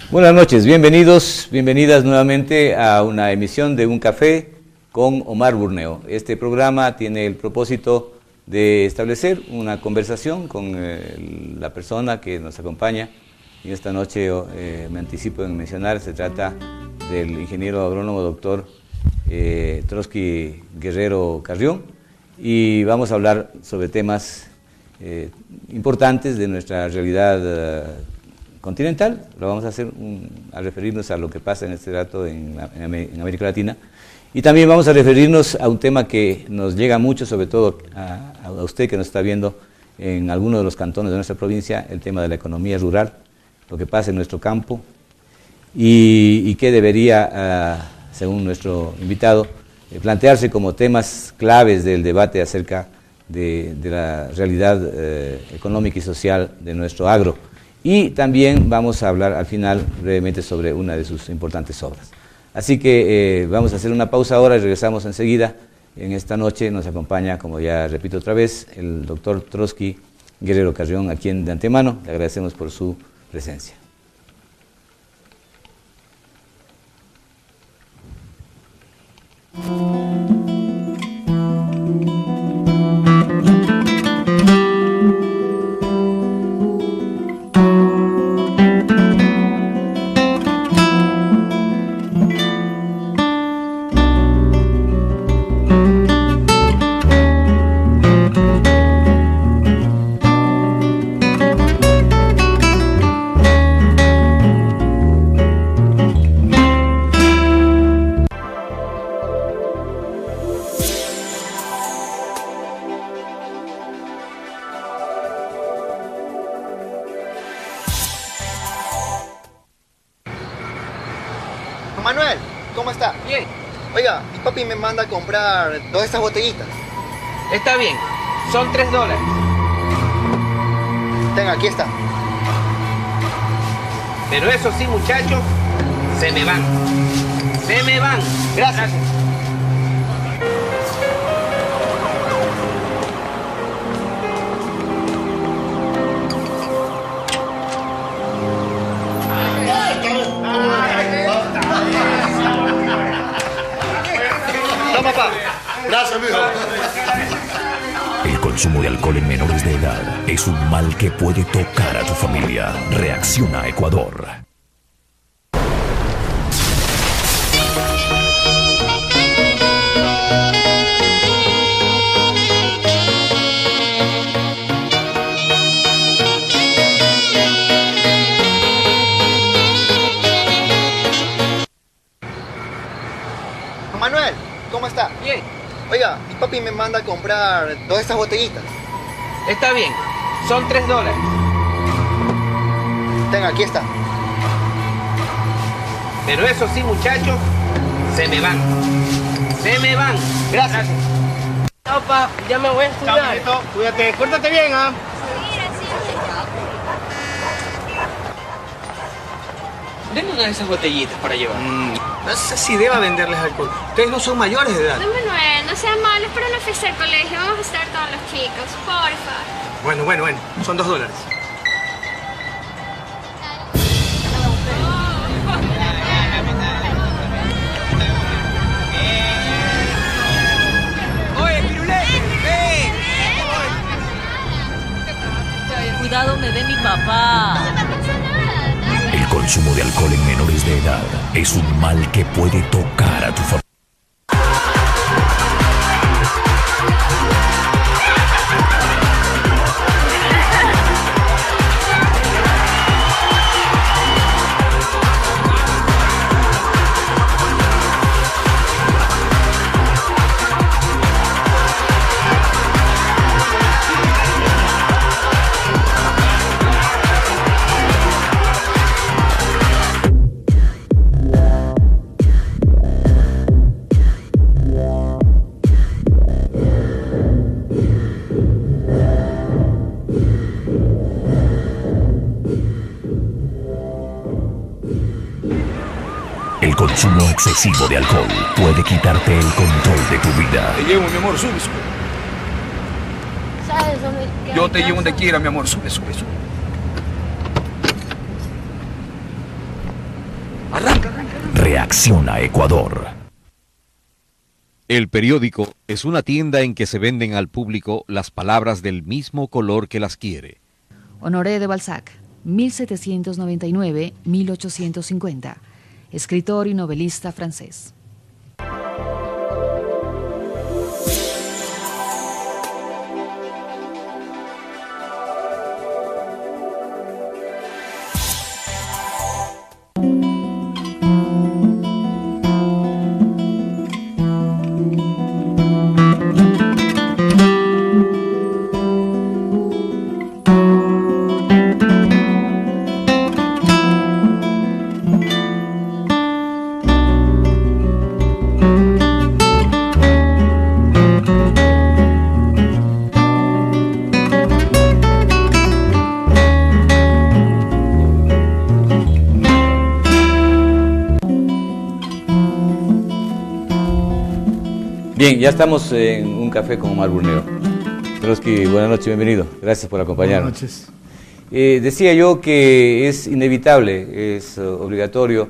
Buenas noches, bienvenidos, bienvenidas nuevamente a una emisión de Un Café con Omar Burneo. Este programa tiene el propósito de establecer una conversación con la persona que nos acompaña. Y esta noche me anticipo en mencionar, se trata del ingeniero agrónomo doctor Trotsky Guerrero Carrión, y vamos a hablar sobre temas importantes de nuestra realidad continental. Lo vamos a hacer a referirnos a lo que pasa en este rato en América Latina, y también vamos a referirnos a un tema que nos llega mucho, sobre todo a usted que nos está viendo en algunos de los cantones de nuestra provincia, el tema de la economía rural, lo que pasa en nuestro campo y qué debería, según nuestro invitado, plantearse como temas claves del debate acerca de la realidad económica y social de nuestro agro. Y también vamos a hablar al final brevemente sobre una de sus importantes obras. Así que vamos a hacer una pausa ahora y regresamos enseguida. En esta noche nos acompaña, como ya repito otra vez, el doctor Trotsky Guerrero Carrión, a quien de antemano le agradecemos por su presencia. Manuel, ¿cómo está? Bien. Oiga, mi papi me manda a comprar 2 de estas botellitas. Está bien, son $3. Tenga, aquí está. Pero eso sí, muchachos, se me van. Se me van. Gracias. Toma, papá. Gracias, mijo. El consumo de alcohol en menores de edad es un mal que puede tocar a tu familia. Reacciona Ecuador. Manuel, ¿cómo está? Bien. Oiga, mi papi me manda a comprar 2 de estas botellitas. Está bien, son $3. Tenga, aquí está. Pero eso sí, muchachos, se me van. Se me van. Gracias. Papá, ya me voy a estudiar. Chao, mijito. Cuídate, pórtate bien, ¿ah? Denme una de esas botellitas para llevar. No sé si deba venderles alcohol. Ustedes no son mayores de edad. No, Manuel, no sean malos, pero no fuiste al colegio. Vamos a estar todos los chicos, porfa. Bueno. Son $2. ¡Oye, Pirulé! ¡Ven! Cuidado, me ve mi papá. No pasa nada, dale. El consumo de alcohol en menores de edad es un mal que puede tocar a tu familia. El consumo excesivo de alcohol puede quitarte el control de tu vida. Te llevo, mi amor, sube. ¿Sabes dónde queda Yo mi te llevo casa? donde quiera, mi amor, sube. Reacciona Ecuador. El periódico es una tienda en que se venden al público las palabras del mismo color que las quiere. Honoré de Balzac, 1799-1850. Escritor y novelista francés. Bien, ya estamos en un café con Omar Burneo. Trotsky, buenas noches, bienvenido. Gracias por acompañarnos. Buenas noches. Decía yo que es inevitable, es obligatorio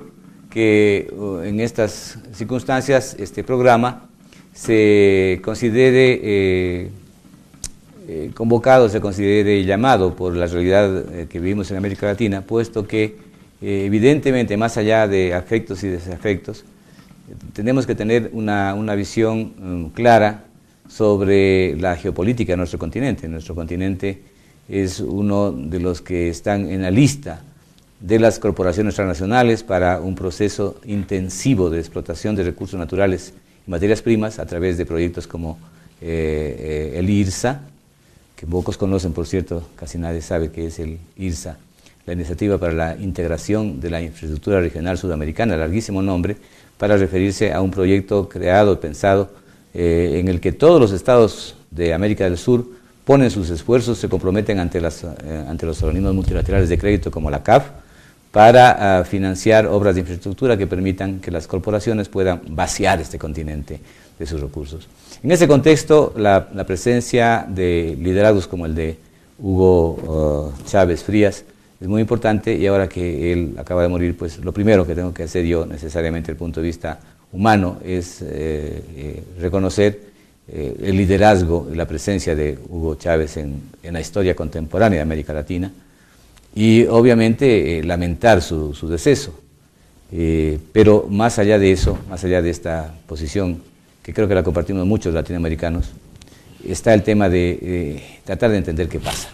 que en estas circunstancias este programa se considere convocado, se considere llamado por la realidad que vivimos en América Latina, puesto que evidentemente, más allá de afectos y desafectos, tenemos que tener una visión clara sobre la geopolítica de nuestro continente. Nuestro continente es uno de los que están en la lista de las corporaciones transnacionales para un proceso intensivo de explotación de recursos naturales y materias primas a través de proyectos como el IRSA, que pocos conocen, por cierto, casi nadie sabe qué es el IRSA, la Iniciativa para la Integración de la Infraestructura Regional Sudamericana, larguísimo nombre, para referirse a un proyecto creado, pensado, en el que todos los estados de América del Sur ponen sus esfuerzos, se comprometen ante los organismos multilaterales de crédito como la CAF, para financiar obras de infraestructura que permitan que las corporaciones puedan vaciar este continente de sus recursos. En ese contexto, la presencia de liderazgos como el de Hugo Chávez Frías es muy importante, y ahora que él acaba de morir, pues lo primero que tengo que hacer yo, necesariamente desde el punto de vista humano, es reconocer el liderazgo y la presencia de Hugo Chávez en la historia contemporánea de América Latina, y obviamente lamentar su deceso. Pero más allá de eso, más allá de esta posición, que creo que la compartimos muchos latinoamericanos, está el tema de tratar de entender qué pasa.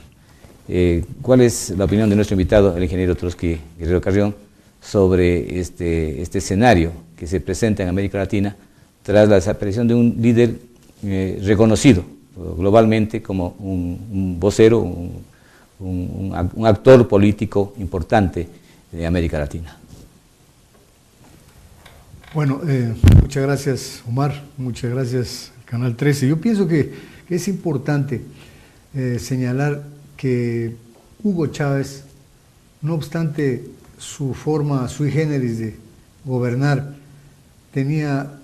¿Cuál es la opinión de nuestro invitado, el ingeniero Trotsky Guerrero Carrión, sobre este escenario que se presenta en América Latina tras la desaparición de un líder reconocido globalmente como un vocero, un actor político importante de América Latina? Bueno, muchas gracias, Omar, muchas gracias, Canal 13. Yo pienso que es importante señalar que Hugo Chávez, no obstante su forma sui generis de gobernar, tenía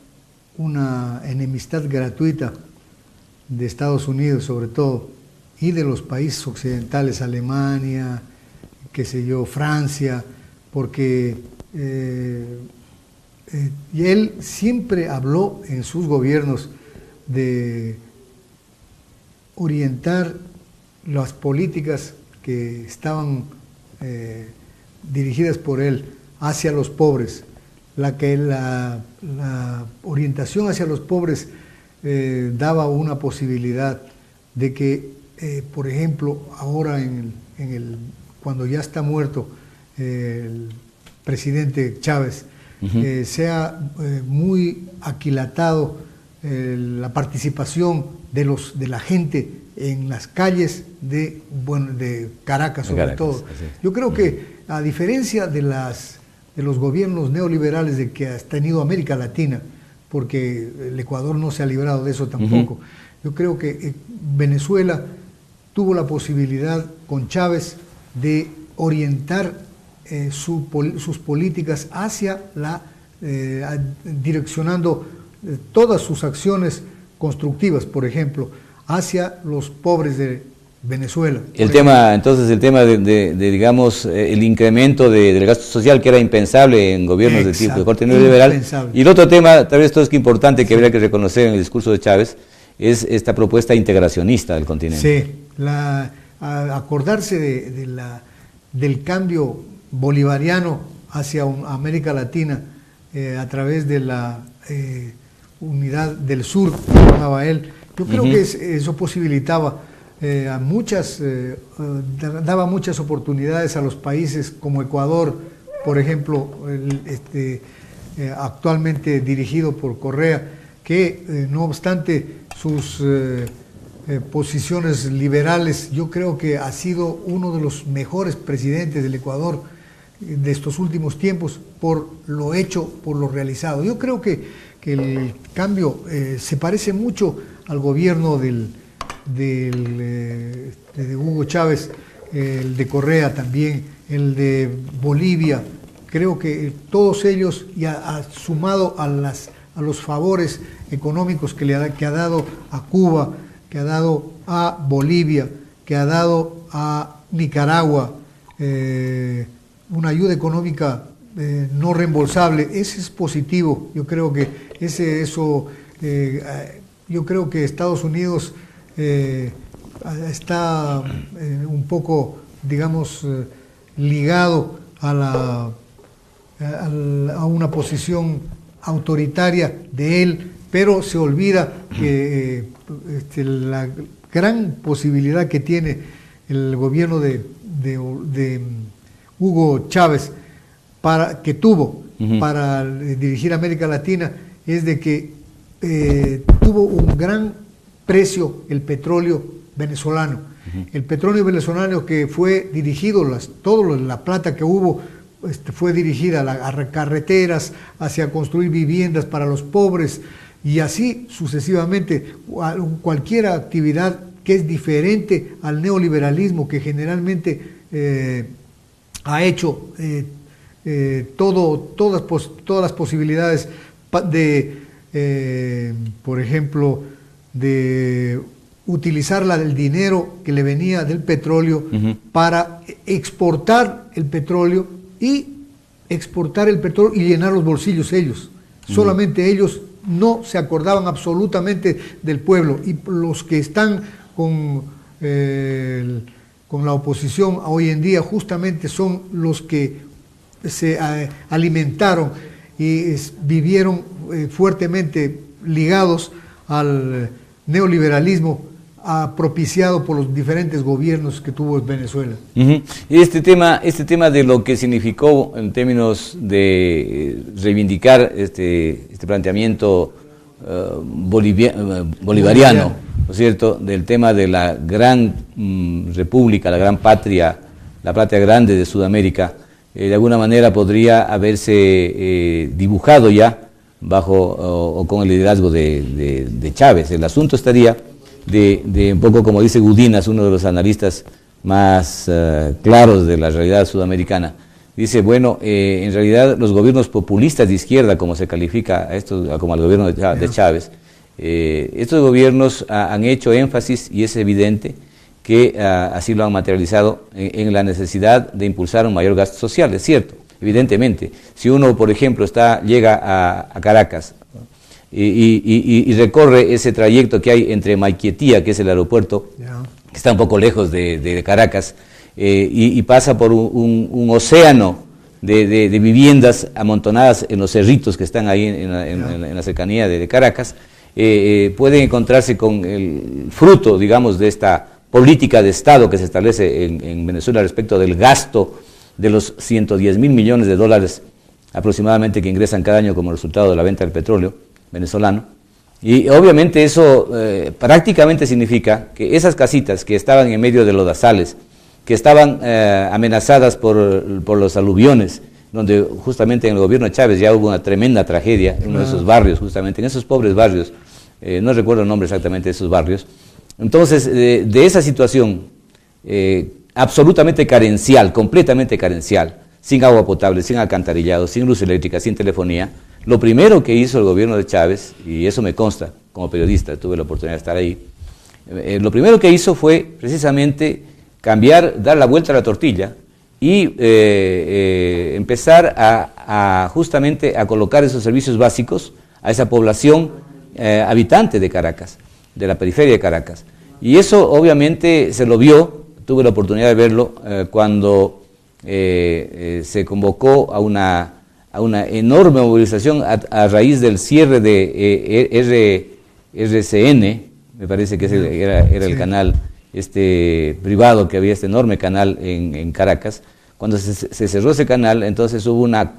una enemistad gratuita de Estados Unidos, sobre todo, y de los países occidentales, Alemania, qué sé yo, Francia, porque y él siempre habló en sus gobiernos de orientar las políticas que estaban dirigidas por él hacia los pobres, la orientación hacia los pobres daba una posibilidad de que, por ejemplo, ahora cuando ya está muerto el presidente Chávez, sea muy aquilatado la participación de la gente en las calles de Caracas, sobre todo. Yo creo que, a diferencia de los gobiernos neoliberales de que ha tenido América Latina, porque el Ecuador no se ha librado de eso tampoco, yo creo que Venezuela tuvo la posibilidad con Chávez de orientar sus políticas hacia direccionando todas sus acciones constructivas, por ejemplo, hacia los pobres Venezuela. El tema de digamos, el incremento del gasto social, que era impensable en gobiernos de tipo de corte neoliberal. Y el otro tema, tal vez esto es importante, que habría que reconocer en el discurso de Chávez, es esta propuesta integracionista del continente. Sí, acordarse del cambio bolivariano hacia América Latina a través de la unidad del sur, llamaba él. Yo creo que eso posibilitaba daba muchas oportunidades a los países como Ecuador, por ejemplo, actualmente dirigido por Correa, que no obstante sus posiciones liberales, yo creo que ha sido uno de los mejores presidentes del Ecuador de estos últimos tiempos por lo hecho, por lo realizado. Yo creo que el cambio se parece mucho al gobierno de Hugo Chávez, el de Correa también, el de Bolivia. Creo que todos ellos, sumado a los favores económicos que ha dado a Cuba, que ha dado a Bolivia, que ha dado a Nicaragua, una ayuda económica no reembolsable, ese es positivo. Yo creo que yo creo que Estados Unidos está un poco, digamos, ligado a una posición autoritaria de él, pero se olvida que la gran posibilidad que tiene el gobierno de Hugo Chávez que tuvo para dirigir América Latina es de que tuvo un gran precio el petróleo venezolano. El petróleo venezolano que fue dirigido, la plata que hubo fue dirigida a carreteras, hacia construir viviendas para los pobres y así sucesivamente, cualquier actividad que es diferente al neoliberalismo que generalmente ha hecho todas las posibilidades por ejemplo, de utilizar el dinero que le venía del petróleo para exportar el petróleo y llenar los bolsillos ellos. Solamente ellos no se acordaban absolutamente del pueblo, y los que están con la oposición hoy en día justamente son los que se alimentaron y vivieron fuertemente ligados al neoliberalismo propiciado por los diferentes gobiernos que tuvo Venezuela. Este tema de lo que significó en términos de reivindicar este planteamiento bolivariano, ¿no es cierto?, del tema de la gran república, la gran patria, la patria grande de Sudamérica, de alguna manera podría haberse dibujado ya bajo o con el liderazgo de Chávez. El asunto estaría de un poco como dice Gudinas, uno de los analistas más claros de la realidad sudamericana. Dice, bueno, en realidad los gobiernos populistas de izquierda, como se califica a esto, como al gobierno de Chávez, estos gobiernos han hecho énfasis, y es evidente que así lo han materializado, en la necesidad de impulsar un mayor gasto social. Es cierto, evidentemente. Si uno, por ejemplo, llega a Caracas y recorre ese trayecto que hay entre Maiquetía, que es el aeropuerto, que está un poco lejos de Caracas, y pasa por un océano de viviendas amontonadas en los cerritos que están ahí en la cercanía de Caracas, pueden encontrarse con el fruto, digamos, de esta política de Estado que se establece en Venezuela respecto del gasto de los 110.000 millones de dólares aproximadamente que ingresan cada año como resultado de la venta del petróleo venezolano. Y obviamente eso prácticamente significa que esas casitas que estaban en medio de lodazales, que estaban amenazadas por los aluviones, donde justamente en el gobierno de Chávez ya hubo una tremenda tragedia en uno de esos barrios, justamente en esos pobres barrios, no recuerdo el nombre exactamente de esos barrios. Entonces, de esa situación absolutamente carencial, completamente carencial, sin agua potable, sin alcantarillado, sin luz eléctrica, sin telefonía, lo primero que hizo el gobierno de Chávez, y eso me consta como periodista, tuve la oportunidad de estar ahí, lo primero que hizo fue precisamente dar la vuelta a la tortilla y empezar justamente a colocar esos servicios básicos a esa población habitante de Caracas, de la periferia de Caracas. Y eso obviamente se lo vio, tuve la oportunidad de verlo cuando se convocó a una enorme movilización a raíz del cierre de RCN, me parece que era el canal privado, que había este enorme canal en Caracas. Cuando se cerró ese canal, entonces hubo una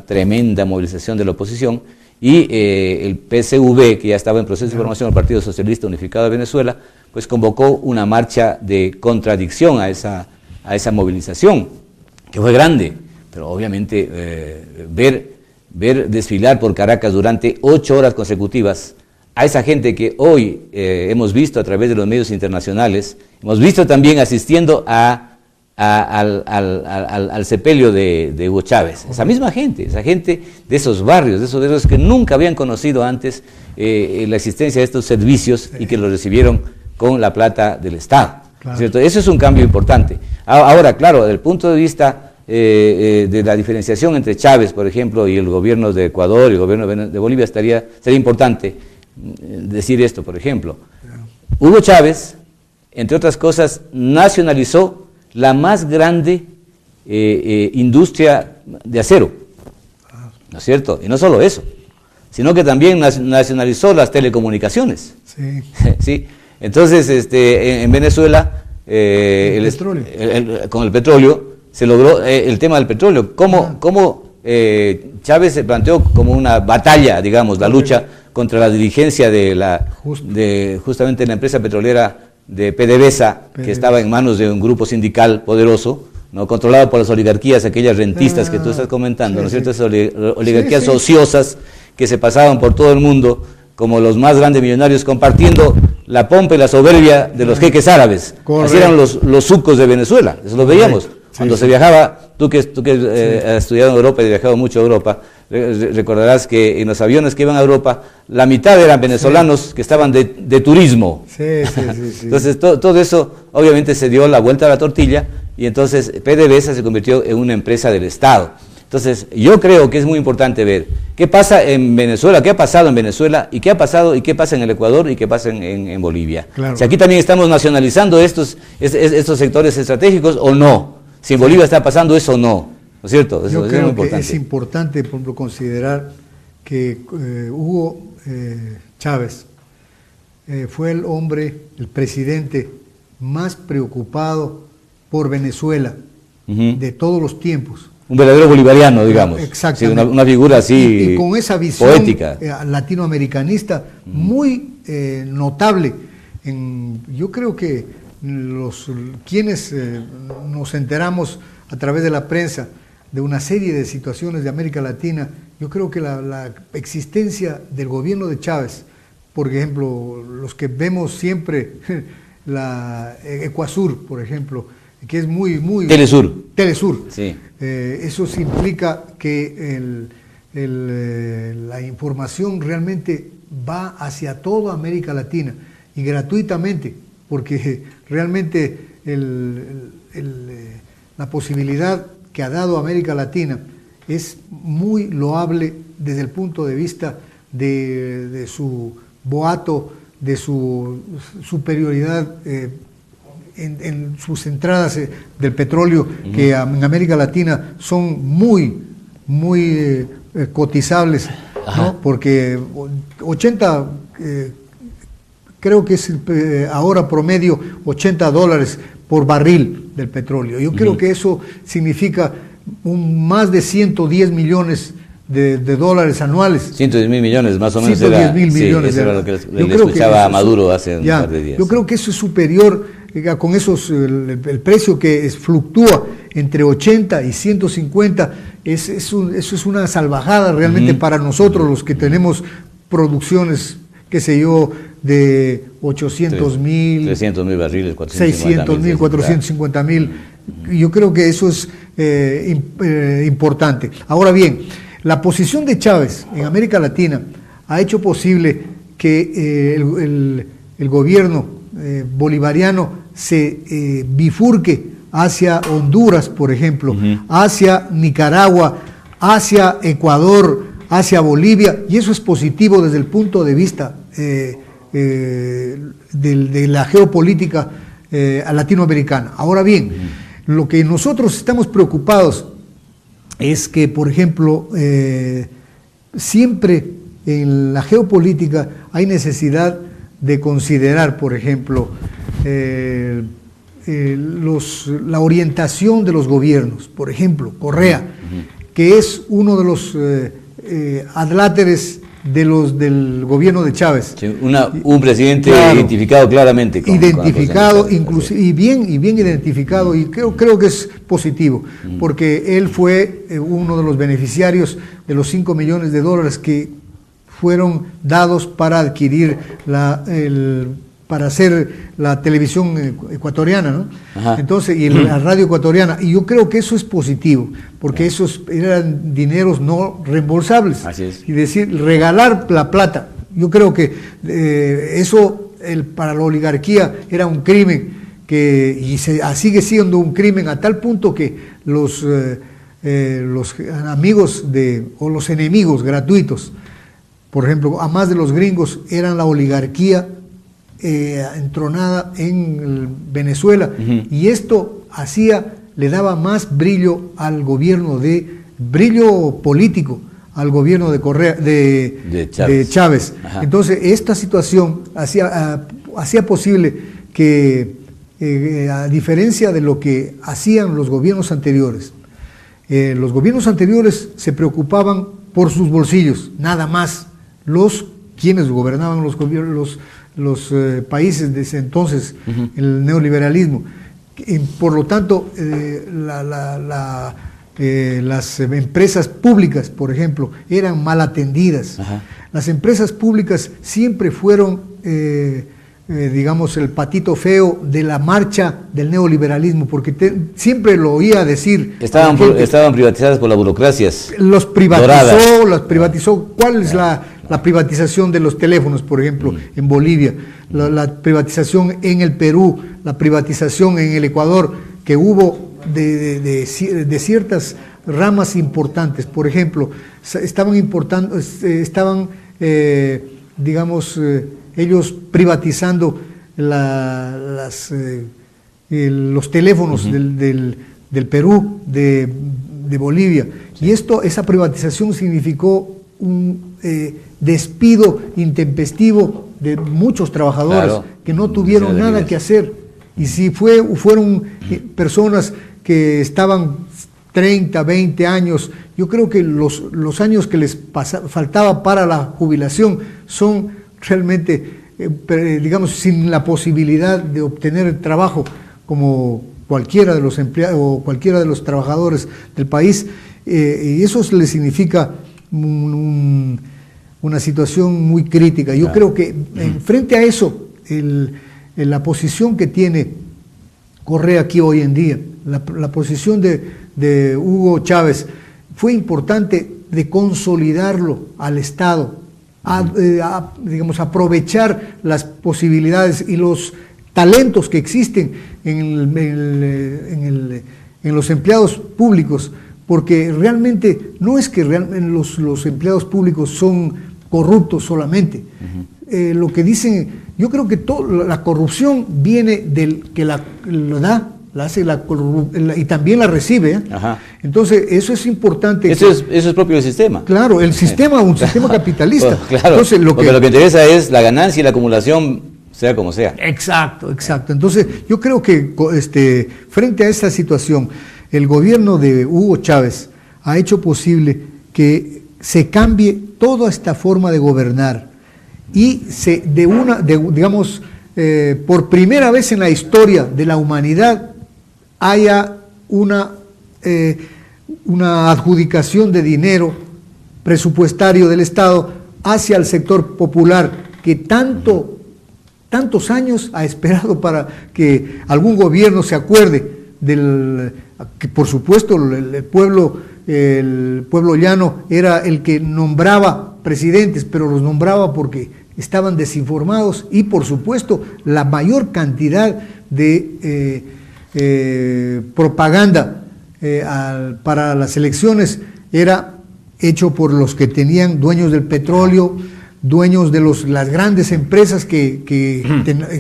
tremenda movilización de la oposición y el PSV, que ya estaba en proceso de formación del Partido Socialista Unificado de Venezuela, pues convocó una marcha de contradicción a esa movilización, que fue grande, pero obviamente ver desfilar por Caracas durante 8 horas consecutivas a esa gente que hoy hemos visto a través de los medios internacionales, hemos visto también asistiendo al sepelio de Hugo Chávez, esa misma gente, esa gente de esos barrios, de esos que nunca habían conocido antes la existencia de estos servicios y que los recibieron con la plata del Estado. Claro. ¿Cierto? Eso es un cambio importante. Ahora, claro, desde el punto de vista de la diferenciación entre Chávez, por ejemplo, y el gobierno de Ecuador y el gobierno de Bolivia, sería importante decir esto, por ejemplo. Hugo Chávez, entre otras cosas, nacionalizó la más grande industria de acero, ¿no es cierto? Y no solo eso, sino que también nacionalizó las telecomunicaciones. Sí. ¿Sí? Entonces, en Venezuela, con el petróleo, se logró el tema del petróleo. ¿Cómo Chávez se planteó como una batalla, digamos, la lucha contra la dirigencia de justamente la empresa petrolera de PDVSA, que estaba en manos de un grupo sindical poderoso, ¿no? Controlado por las oligarquías, aquellas rentistas que tú estás comentando, ¿no es cierto? Esas oligarquías ociosas que se pasaban por todo el mundo como los más grandes millonarios, compartiendo la pompa y la soberbia de los jeques árabes. Correcto. Así eran los sucos de Venezuela, eso lo veíamos. Cuando se viajaba, tú que has estudiado en Europa y has viajado mucho a Europa, recordarás que en los aviones que iban a Europa, la mitad eran venezolanos que estaban de turismo. Sí. Entonces todo eso obviamente se dio la vuelta a la tortilla y entonces PDVSA se convirtió en una empresa del Estado. Entonces yo creo que es muy importante ver qué pasa en Venezuela, qué ha pasado en Venezuela y qué ha pasado y qué pasa en el Ecuador y qué pasa en Bolivia. Claro. Si aquí también estamos nacionalizando estos sectores estratégicos o no. Si en Bolivia está pasando eso o no, ¿no es cierto? Eso Yo creo que es importante, por ejemplo, considerar que Hugo Chávez fue el presidente más preocupado por Venezuela de todos los tiempos. Un verdadero bolivariano, digamos. Exactamente. Sí, una figura así y con esa visión poética, latinoamericanista muy notable. Yo creo que quienes nos enteramos a través de la prensa de una serie de situaciones de América Latina, yo creo que la existencia del gobierno de Chávez, por ejemplo, los que vemos siempre la Ecuasur, por ejemplo, que es muy Telesur, sí. Eso implica que la información realmente va hacia toda América Latina y gratuitamente, porque realmente la posibilidad que ha dado América Latina es muy loable desde el punto de vista de su boato, de su superioridad en sus entradas del petróleo, que en América Latina son muy cotizables, ¿no? Porque 80... creo que es ahora promedio $80 por barril del petróleo. Yo creo que eso significa más de 110 millones de dólares anuales. 110 mil millones, más o menos. 110 mil millones. Eso era lo que le escuchaba a Maduro hace un par de días. Yo creo que eso es superior, con el precio que fluctúa entre 80 y 150, eso es una salvajada realmente para nosotros, los que tenemos producciones, qué sé yo, de 800.000, 300.000 barriles, 600.000, 450.000. Yo creo que eso es importante. Ahora bien, la posición de Chávez en América Latina ha hecho posible que el gobierno bolivariano se bifurque hacia Honduras, por ejemplo, hacia Nicaragua, hacia Ecuador, hacia Bolivia, y eso es positivo desde el punto de vista de la geopolítica latinoamericana. Ahora bien, lo que nosotros estamos preocupados es que, por ejemplo, siempre en la geopolítica hay necesidad de considerar, por ejemplo, la orientación de los gobiernos. Por ejemplo, Correa, que es uno de los adláteres del gobierno de Chávez. Sí, un presidente, claro, identificado claramente. Identificado, inclusive, y bien identificado, y creo que es positivo, porque él fue uno de los beneficiarios de los $5 millones que fueron dados para adquirir para hacer la televisión ecuatoriana, ¿no? Entonces, y la radio ecuatoriana, y yo creo que eso es positivo, porque esos eran dineros no reembolsables. Así es. Y decir, regalar la plata, yo creo que eso para la oligarquía era un crimen, sigue siendo un crimen a tal punto que los amigos o los enemigos gratuitos, por ejemplo, a más de los gringos, eran la oligarquía entronada en Venezuela, y esto le daba más brillo al gobierno brillo político al gobierno de Correa, de Chávez. Entonces esta situación hacía posible que, a diferencia de lo que hacían los gobiernos anteriores se preocupaban por sus bolsillos, nada más, quienes gobernaban los países de ese entonces, el neoliberalismo. Por lo tanto, las empresas públicas, por ejemplo, eran mal atendidas. Las empresas públicas siempre fueron, digamos, el patito feo de la marcha del neoliberalismo, porque siempre lo oía decir. Estaban privatizadas por las burocracias. Las privatizó. ¿Cuál es la privatización de los teléfonos, por ejemplo, en Bolivia? La privatización en el Perú, la privatización en el Ecuador, que hubo de ciertas ramas importantes. Por ejemplo, digamos, ellos privatizando los teléfonos del Perú, de Bolivia. Y esa privatización significó un despido intempestivo de muchos trabajadores, claro, que no tuvieron nada que hacer. Y si fueron personas que estaban 30, 20 años, yo creo que los años que les faltaba para la jubilación son realmente, digamos, sin la posibilidad de obtener trabajo como cualquiera de los empleados o cualquiera de los trabajadores del país, y eso les significa una situación muy crítica. Yo creo que frente a eso, la posición que tiene Correa aquí hoy en día, la posición de Hugo Chávez, fue importante de consolidarlo al Estado, digamos, aprovechar las posibilidades y los talentos que existen en los empleados públicos, porque realmente no es que los empleados públicos son corruptos solamente. Lo que dicen, yo creo que la corrupción viene del que lo da, la hace y también la recibe. Entonces eso es importante. Eso es propio del sistema. Claro, el sistema, un sistema capitalista. Bueno, claro, entonces, lo que interesa es la ganancia y la acumulación, sea como sea. Exacto. Entonces yo creo que frente a esta situación, el gobierno de Hugo Chávez ha hecho posible que se cambie toda esta forma de gobernar y digamos, por primera vez en la historia de la humanidad haya una adjudicación de dinero presupuestario del Estado hacia el sector popular, que tantos años ha esperado para que algún gobierno se acuerde que por supuesto el pueblo llano era el que nombraba presidentes, pero los nombraba porque estaban desinformados y por supuesto la mayor cantidad de propaganda para las elecciones era hecho por los que tenían dueños del petróleo, dueños de las grandes empresas que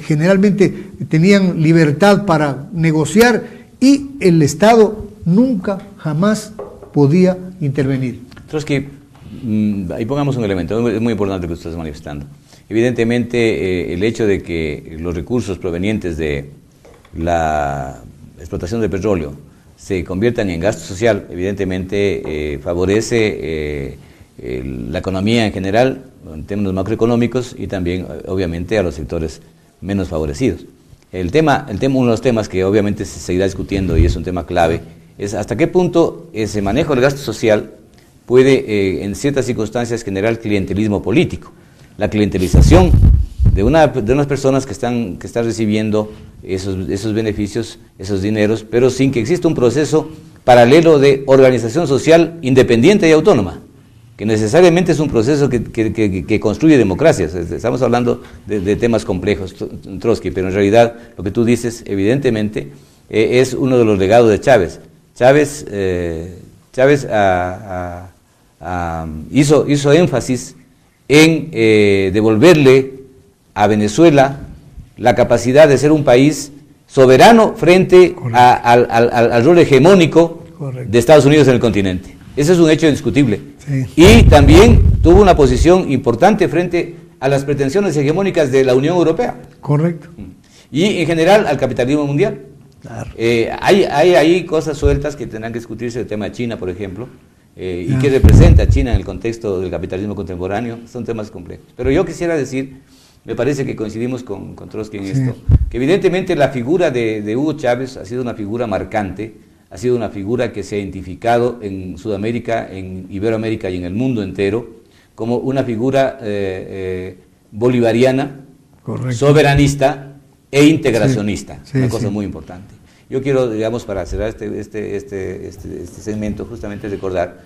generalmente tenían libertad para negociar y el Estado nunca, jamás podía intervenir. Trotsky, ahí pongamos un elemento, es muy importante que usted está manifestando. Evidentemente, el hecho de que los recursos provenientes de la explotación del petróleo se conviertan en gasto social, evidentemente favorece la economía en general, en términos macroeconómicos, y también, obviamente, a los sectores menos favorecidos. Uno de los temas que obviamente se seguirá discutiendo, y es un tema clave, es hasta qué punto ese manejo del gasto social puede, en ciertas circunstancias, generar clientelismo político. La clientelización de unas personas que están recibiendo esos beneficios, esos dineros, pero sin que exista un proceso paralelo de organización social independiente y autónoma, que necesariamente es un proceso que construye democracias. Estamos hablando de temas complejos, Trotsky, pero en realidad lo que tú dices, evidentemente, es uno de los legados de Chávez. Chávez hizo énfasis en devolverle a Venezuela la capacidad de ser un país soberano frente al rol hegemónico de Estados Unidos en el continente. Ese es un hecho indiscutible. Sí. Y también tuvo una posición importante frente a las pretensiones hegemónicas de la Unión Europea. Correcto. Y en general al capitalismo mundial. Claro. Hay ahí cosas sueltas que tendrán que discutirse, el tema de China, por ejemplo, y qué representa China en el contexto del capitalismo contemporáneo. Son temas complejos. Pero yo quisiera decir, me parece que coincidimos con Trotsky en esto, que evidentemente la figura de Hugo Chávez ha sido una figura marcante, ha sido una figura que se ha identificado en Sudamérica, en Iberoamérica y en el mundo entero como una figura bolivariana, correcto, soberanista e integracionista, una cosa muy importante. Yo quiero, digamos, para cerrar este segmento, justamente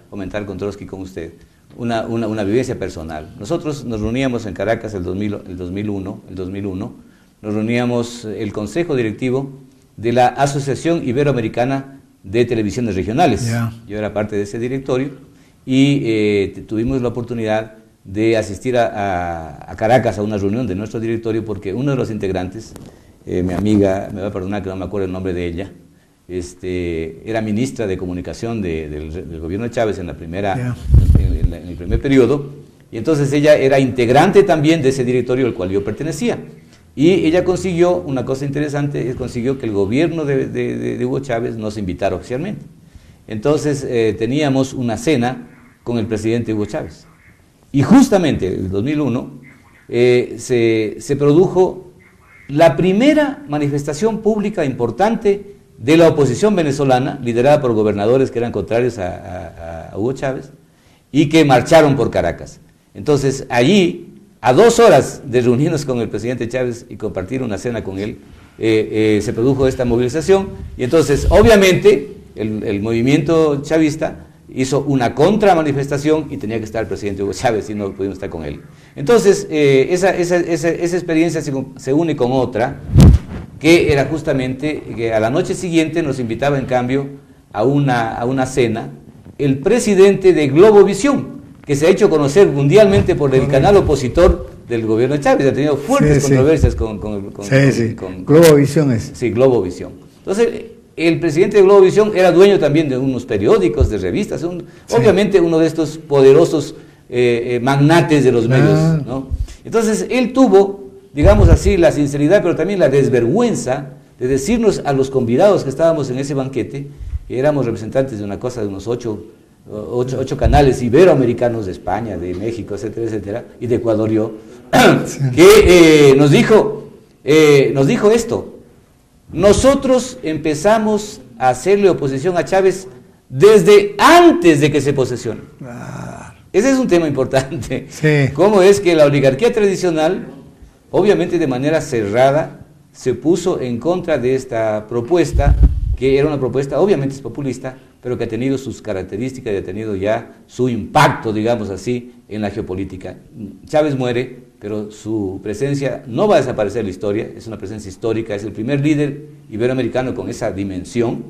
comentar con Trotsky, con usted, una vivencia personal. Nosotros nos reuníamos en Caracas el 2001, nos reuníamos el Consejo Directivo de la Asociación Iberoamericana de Televisiones Regionales. Yo era parte de ese directorio y tuvimos la oportunidad de asistir a Caracas a una reunión de nuestro directorio porque uno de los integrantes, mi amiga, me va a perdonar que no me acuerdo el nombre de ella, era ministra de Comunicación del gobierno de Chávez en el primer periodo, y entonces ella era integrante también de ese directorio al cual yo pertenecía. Y ella consiguió, una cosa interesante, consiguió que el gobierno de Hugo Chávez nos invitara oficialmente. Entonces teníamos una cena con el presidente Hugo Chávez. Y justamente en el 2001 se produjo la primera manifestación pública importante de la oposición venezolana, liderada por gobernadores que eran contrarios a Hugo Chávez, y que marcharon por Caracas. Entonces allí, a 2 horas de reunirnos con el presidente Chávez y compartir una cena con él, se produjo esta movilización, y entonces obviamente el movimiento chavista hizo una contramanifestación y tenía que estar el presidente Hugo Chávez y no pudimos estar con él. Entonces esa experiencia se une con otra, que era justamente que a la noche siguiente nos invitaba en cambio a una cena el presidente de Globovisión, que se ha hecho conocer mundialmente por el canal opositor del gobierno de Chávez, ha tenido fuertes controversias con Globovisión es. Sí, Globovisión. Entonces, el presidente de Globovisión era dueño también de unos periódicos, de revistas, obviamente uno de estos poderosos magnates de los medios, ¿no? Entonces, él tuvo, digamos así, la sinceridad, pero también la desvergüenza de decirnos a los convidados que estábamos en ese banquete, que éramos representantes de una cosa de unos 8 canales iberoamericanos de España, de México, etcétera, etcétera, y de Ecuador que nos dijo esto: nosotros empezamos a hacerle oposición a Chávez desde antes de que se posesione. Ese es un tema importante. Cómo es que la oligarquía tradicional, obviamente de manera cerrada, se puso en contra de esta propuesta, que era una propuesta, obviamente es populista, pero que ha tenido sus características y ha tenido ya su impacto, digamos así, en la geopolítica. Chávez muere, pero su presencia no va a desaparecer de la historia, es una presencia histórica, es el primer líder iberoamericano con esa dimensión,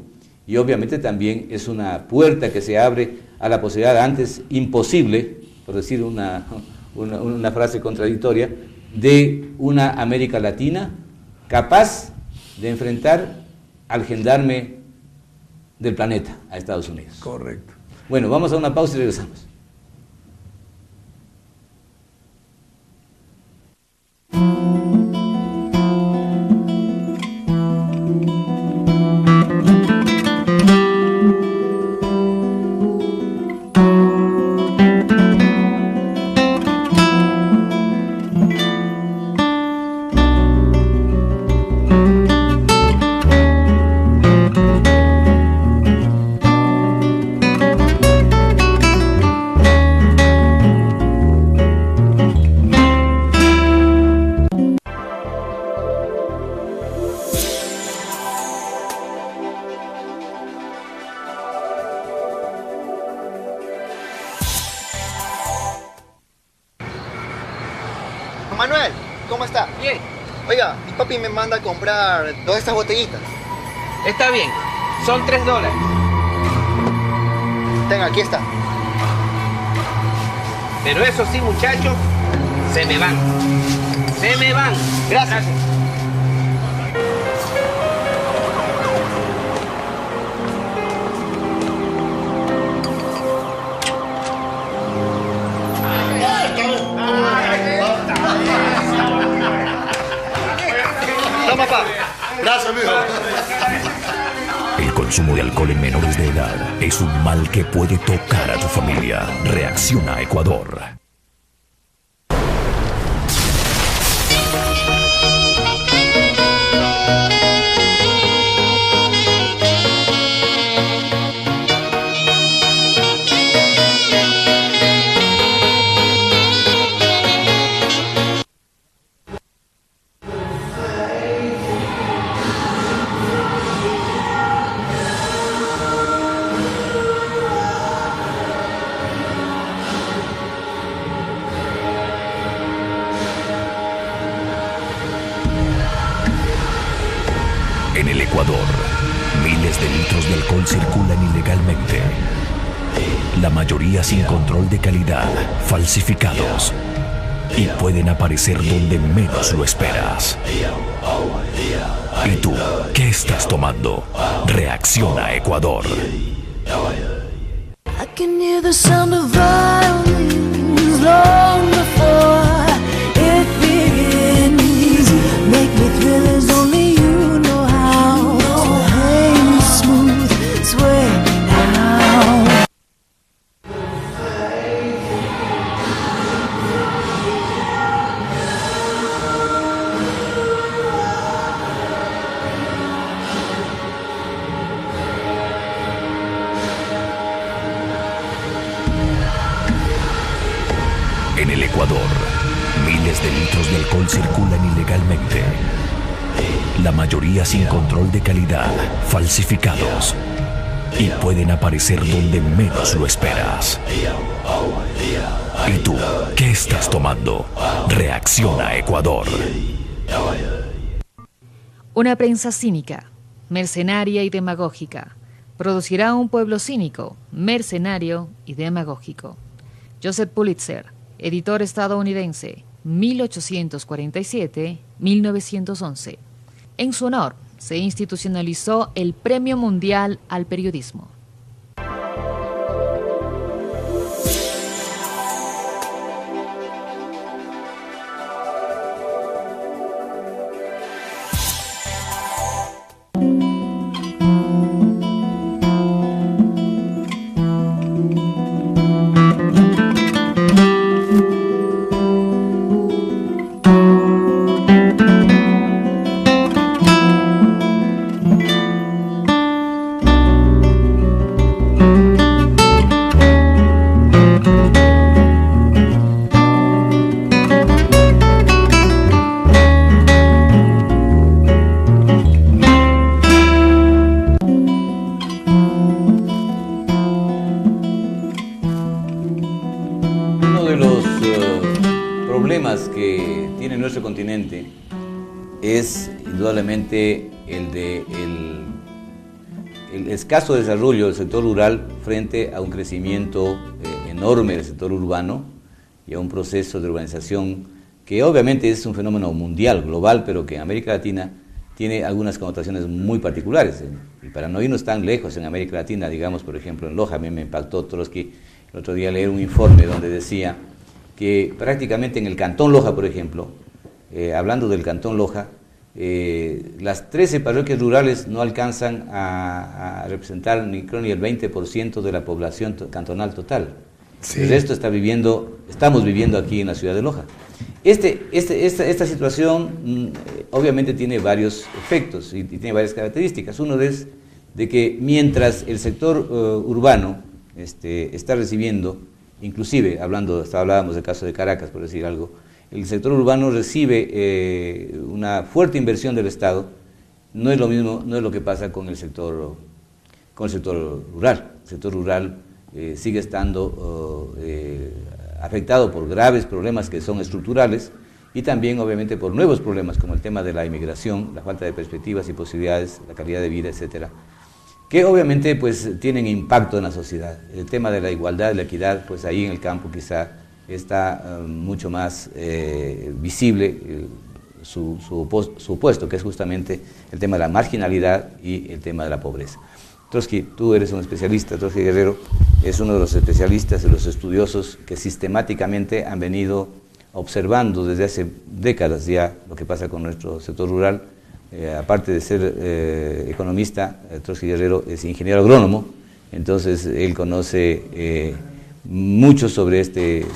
y obviamente también es una puerta que se abre a la posibilidad antes imposible, por decir una frase contradictoria, de una América Latina capaz de enfrentar al gendarme del planeta, a Estados Unidos. Correcto. Bueno, vamos a una pausa y regresamos. Manuel, ¿cómo está? Bien. Oiga, mi papi me manda a comprar 2 de estas botellitas. Está bien. Son $3. Tenga, aquí está. Pero eso sí, muchachos, se me van. Se me van. Gracias. Toma, papá. Gracias, mijo. El consumo de alcohol en menores de edad es un mal que puede tocar a tu familia. Reacciona Ecuador. En el Ecuador, miles de litros de alcohol circulan ilegalmente. La mayoría sin control de calidad, falsificados. Y pueden aparecer donde menos lo esperas. ¿Y tú, qué estás tomando? Reacciona Ecuador. I can hear the sound of violins long before it begins. Make me thrill as only you know how. So hang smooth, sway me now. En el Ecuador, miles de litros de alcohol circulan ilegalmente. La mayoría sin control de calidad, falsificados. Y pueden aparecer donde menos lo esperas. ¿Y tú, qué estás tomando? Reacciona Ecuador. Una prensa cínica, mercenaria y demagógica, producirá un pueblo cínico, mercenario y demagógico. Joseph Pulitzer, editor estadounidense, 1847-1911. En su honor, se institucionalizó el Premio Mundial al Periodismo. problemas que tiene nuestro continente es indudablemente el escaso desarrollo del sector rural frente a un crecimiento enorme del sector urbano y a un proceso de urbanización que obviamente es un fenómeno mundial, global, pero que en América Latina tiene algunas connotaciones muy particulares. Y para no irnos tan lejos en América Latina, digamos, por ejemplo, en Loja, a mí me impactó Trotsky el otro día leer un informe donde decía que prácticamente en el Cantón Loja, por ejemplo, hablando del Cantón Loja, las 13 parroquias rurales no alcanzan a representar ni el 20% de la población cantonal total. Sí. El resto estamos viviendo aquí en la ciudad de Loja. Esta situación obviamente tiene varios efectos y tiene varias características. Uno es de que mientras el sector urbano está recibiendo, inclusive hablábamos del caso de Caracas, por decir algo, el sector urbano recibe una fuerte inversión del Estado, no es lo mismo, no es lo que pasa con el sector rural. El sector rural sigue estando afectado por graves problemas que son estructurales y también obviamente por nuevos problemas como el tema de la inmigración, la falta de perspectivas y posibilidades, la calidad de vida, etcétera, que obviamente pues tienen impacto en la sociedad. El tema de la igualdad, la equidad, pues ahí en el campo quizá está mucho más visible su opuesto, que es justamente el tema de la marginalidad y el tema de la pobreza. Trotsky, tú eres un especialista, Trotsky Guerrero es uno de los especialistas, de los estudiosos que sistemáticamente han venido observando desde hace décadas ya lo que pasa con nuestro sector rural. Aparte de ser economista, Trotsky Guerrero es ingeniero agrónomo, entonces él conoce mucho sobre este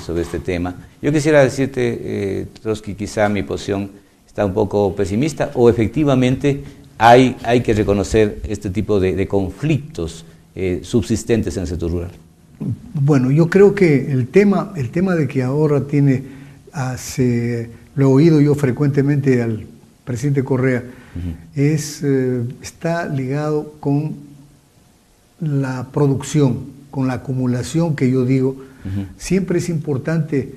tema. Yo quisiera decirte, Trotsky, quizá mi posición está un poco pesimista, o efectivamente hay que reconocer este tipo de conflictos subsistentes en el sector rural. Bueno, yo creo que el tema de que ahora lo he oído yo frecuentemente al presidente Correa, está ligado con la producción, con la acumulación, que yo digo. Siempre es importante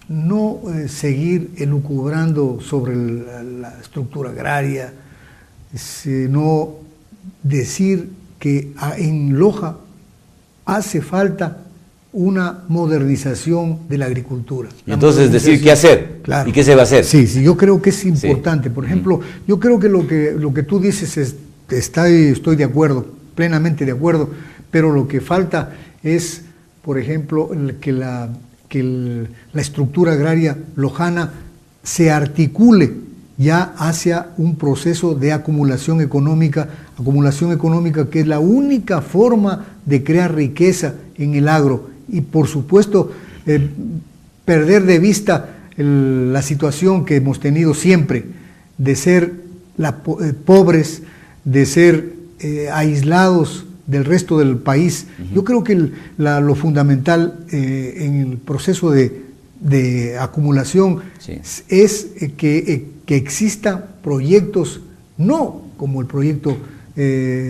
no seguir elucubrando sobre la estructura agraria, sino decir que en Loja hace falta una modernización de la agricultura. Y entonces decir qué hacer, claro. ¿Y qué se va a hacer? Sí, yo creo que es importante. Por ejemplo, yo creo que lo que tú dices estoy de acuerdo, plenamente de acuerdo, pero lo que falta es, por ejemplo, que la estructura agraria lojana se articule ya hacia un proceso de acumulación económica que es la única forma de crear riqueza en el agro. Y por supuesto, perder de vista la situación que hemos tenido siempre de ser pobres, de ser aislados del resto del país. Yo creo que lo fundamental en el proceso de acumulación es que existan proyectos, no como el proyecto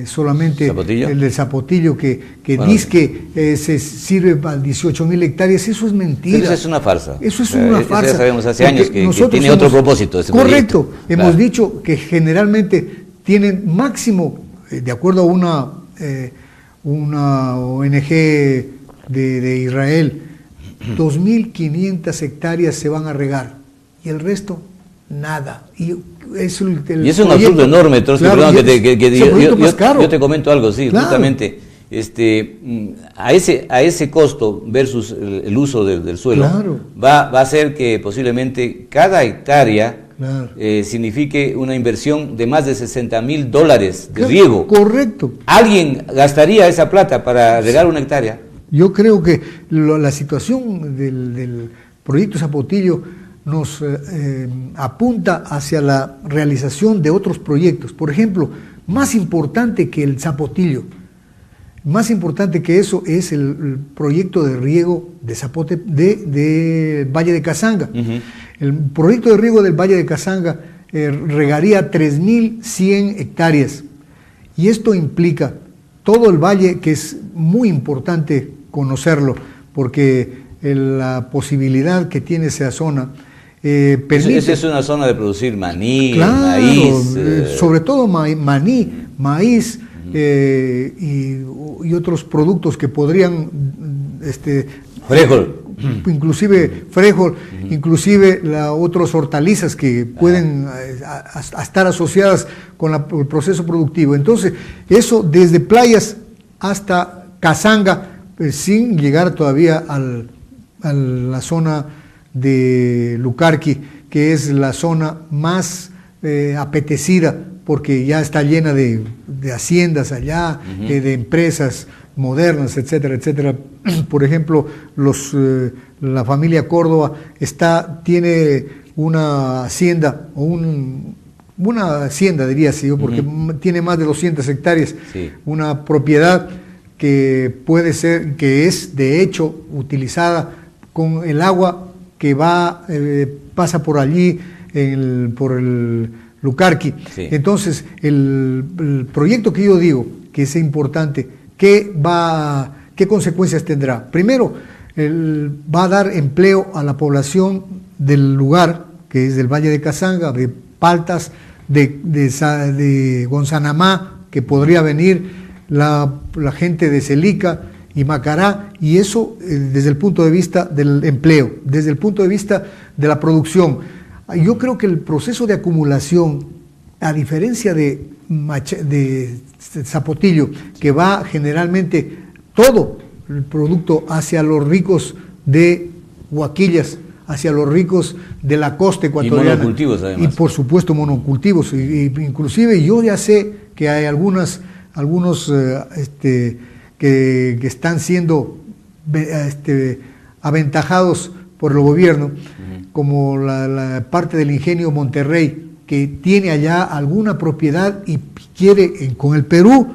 solamente ¿Zapotillo? El de Zapotillo, que dice que se sirve para 18.000 hectáreas. Eso es mentira. Pero eso es una farsa. Eso es una farsa. Ya sabemos hace años que tiene otro propósito. Correcto. Hemos dicho que generalmente tienen máximo, de acuerdo a una ONG de Israel, 2.500 hectáreas se van a regar y el resto nada. Y es un absurdo enorme, Trotsky, claro, yo te comento algo, sí, claro. Justamente a ese costo versus el uso del suelo, claro. va a hacer que posiblemente cada hectárea signifique una inversión de más de $60.000 de riego. Correcto. ¿Alguien gastaría esa plata para regar una hectárea? Yo creo que la situación del proyecto Zapotillo nos apunta hacia la realización de otros proyectos. Por ejemplo, más importante que el Zapotillo, más importante que eso es el proyecto de riego de Valle de Casanga. El proyecto de riego del Valle de Casanga regaría 3.100 hectáreas. Y esto implica todo el valle, que es muy importante conocerlo, porque la posibilidad que tiene esa zona. Permite, esa es una zona de producir maní, claro, maíz. Sobre todo maní, maíz y otros productos que podrían... Frijol. Inclusive frijol, inclusive otras hortalizas que pueden estar asociadas con el proceso productivo. Entonces, eso desde playas hasta Casanga, sin llegar todavía a la zona de Lucarqui, que es la zona más apetecida, porque ya está llena de haciendas allá, de empresas modernas, etcétera, etcétera. Por ejemplo, la familia Córdoba tiene una hacienda, una hacienda diría así, porque tiene más de 200 hectáreas, una propiedad que puede ser, que es de hecho utilizada con el agua que pasa por allí, por el Lucarqui. Entonces, el proyecto que yo digo que es importante, ¿qué consecuencias tendrá? Primero, va a dar empleo a la población del lugar, que es del Valle de Casanga, de Paltas, de Gonzanamá, que podría venir la gente de Celica y Macará, y eso desde el punto de vista del empleo, desde el punto de vista de la producción. Yo creo que el proceso de acumulación, a diferencia de Zapotillo, que va generalmente todo el producto hacia los ricos de Huaquillas, hacia los ricos de la costa ecuatoriana. Y monocultivos, además. Y por supuesto monocultivos. Inclusive yo ya sé que hay algunos que están siendo aventajados por el gobierno, como la parte del ingenio Monterrey, que tiene allá alguna propiedad y quiere con el Perú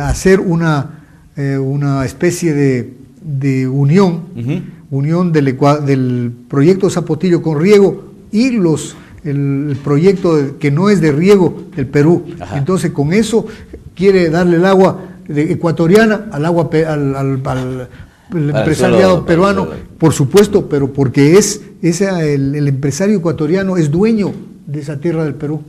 hacer una especie de unión del proyecto Zapotillo con riego y el proyecto que no es de riego del Perú. Entonces con eso quiere darle el agua ecuatoriana al empresariado peruano, por supuesto, pero porque el empresario ecuatoriano es dueño de esa tierra del Perú.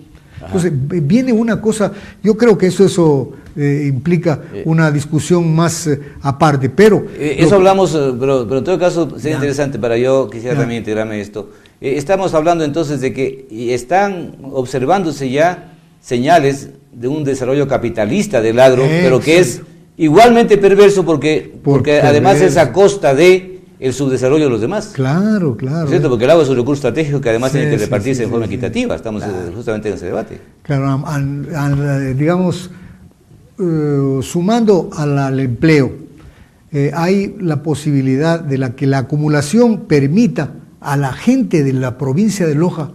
Entonces viene una cosa, yo creo que eso implica una discusión más aparte, pero... eso hablamos, pero en todo caso sería interesante para yo, quisiera también integrarme en esto. Estamos hablando entonces de que están observándose ya señales de un desarrollo capitalista del agro, pero que es igualmente perverso porque además es a costa de el subdesarrollo de los demás. Claro, claro. ¿Cierto? Porque el agua es un recurso estratégico que además tiene que repartirse de forma equitativa. Estamos justamente en ese debate. Claro, digamos, sumando al empleo, hay la posibilidad de que la acumulación permita a la gente de la provincia de Loja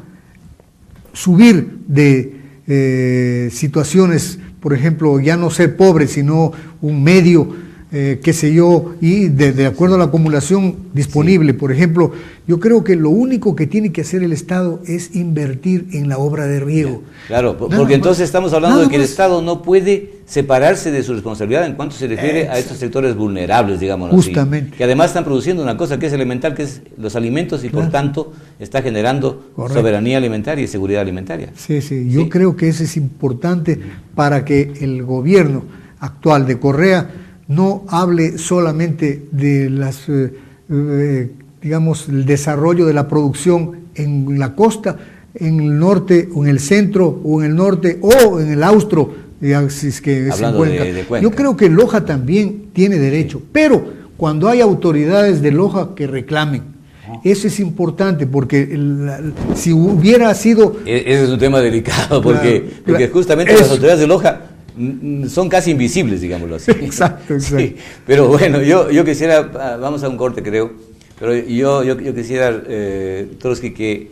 subir de situaciones, por ejemplo, ya no ser pobre, sino un medio, qué sé yo, y de acuerdo a la acumulación disponible. Por ejemplo, yo creo que lo único que tiene que hacer el Estado es invertir en la obra de riego. Claro, porque entonces estamos hablando de que el Estado no puede separarse de su responsabilidad en cuanto se refiere a estos sectores vulnerables, digamos así, que además están produciendo una cosa que es elemental, que es los alimentos, y por tanto está generando soberanía alimentaria y seguridad alimentaria. Yo creo que eso es importante para que el gobierno actual de Correa no hable solamente de digamos, el desarrollo de la producción en la costa, en el norte, o en el centro, o en el norte, o en el austro, si es que es en Cuenca. De Cuenca. Yo creo que Loja también tiene derecho, pero cuando hay autoridades de Loja que reclamen, eso es importante, porque si hubiera sido... Ese es un tema delicado, porque justamente las autoridades de Loja son casi invisibles, digámoslo así. Exacto. Sí, pero bueno, yo quisiera, vamos a un corte creo, pero yo quisiera, Trotsky, que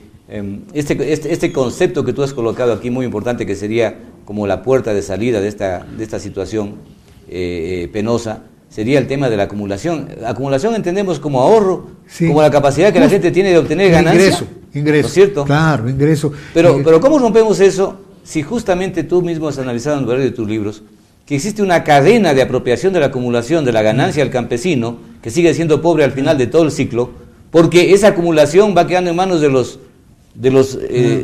este concepto que tú has colocado aquí, muy importante, que sería como la puerta de salida de esta situación penosa, sería el tema de la acumulación. Acumulación entendemos como ahorro, como la capacidad que la gente tiene de obtener ganancia. Ingreso. ¿No es cierto? Claro, ingreso. Pero ¿cómo rompemos eso? Si justamente tú mismo has analizado en varios de tus libros que existe una cadena de apropiación de la acumulación de la ganancia del campesino que sigue siendo pobre al final de todo el ciclo, porque esa acumulación va quedando en manos de los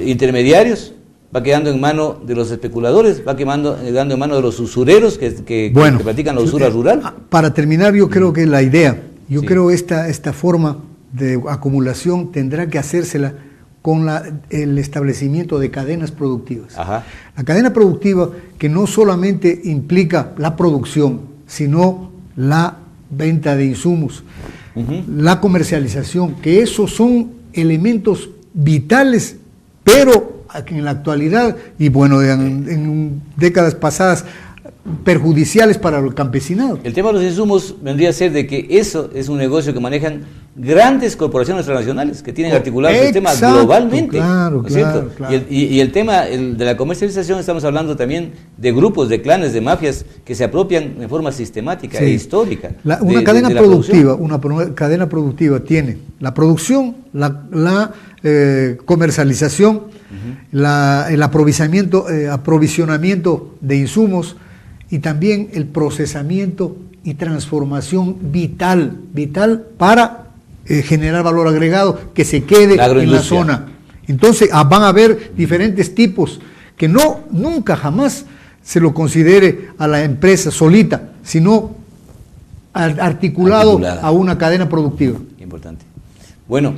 intermediarios, va quedando en manos de los especuladores, va quedando en manos de los usureros que practican la usura rural. Para terminar, yo creo que la idea, creo esta forma de acumulación tendrá que hacérsela con el establecimiento de cadenas productivas. Ajá. La cadena productiva que no solamente implica la producción, sino la venta de insumos, la comercialización, que esos son elementos vitales, pero en la actualidad, y bueno, en décadas pasadas, perjudiciales para el campesinado. El tema de los insumos vendría a ser de que eso es un negocio que manejan grandes corporaciones transnacionales que tienen articulado el sistema globalmente. Claro. Y el tema de la comercialización, estamos hablando también de grupos, de clanes, de mafias que se apropian de forma sistemática e histórica. Una cadena productiva tiene la producción, la comercialización, el aprovisionamiento de insumos y también el procesamiento y transformación vital para generar valor agregado que se quede en la zona. Entonces van a haber diferentes tipos que nunca jamás se lo considere a la empresa solita, sino articulado a una cadena productiva. Importante. Bueno,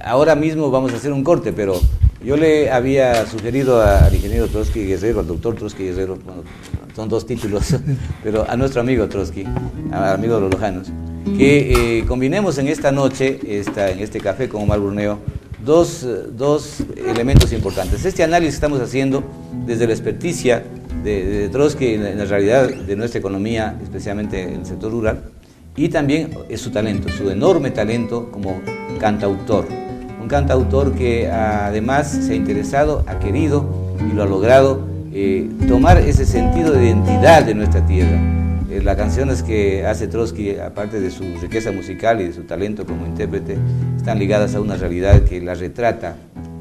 ahora mismo vamos a hacer un corte, pero yo le había sugerido al ingeniero Trotsky Guerrero, al doctor Trotsky Guerrero, bueno, son dos títulos, pero a nuestro amigo Trotsky, al amigo de los lojanos, que combinemos en esta noche, en este café con Omar Burneo, dos elementos importantes. Este análisis que estamos haciendo desde la experticia de Trotsky en la realidad de nuestra economía, especialmente en el sector rural, y también su talento, su enorme talento como cantautor. Un cantautor que además se ha interesado, ha querido y lo ha logrado tomar ese sentido de identidad de nuestra tierra. Las canciones que hace Trotsky, aparte de su riqueza musical y de su talento como intérprete, están ligadas a una realidad que la retrata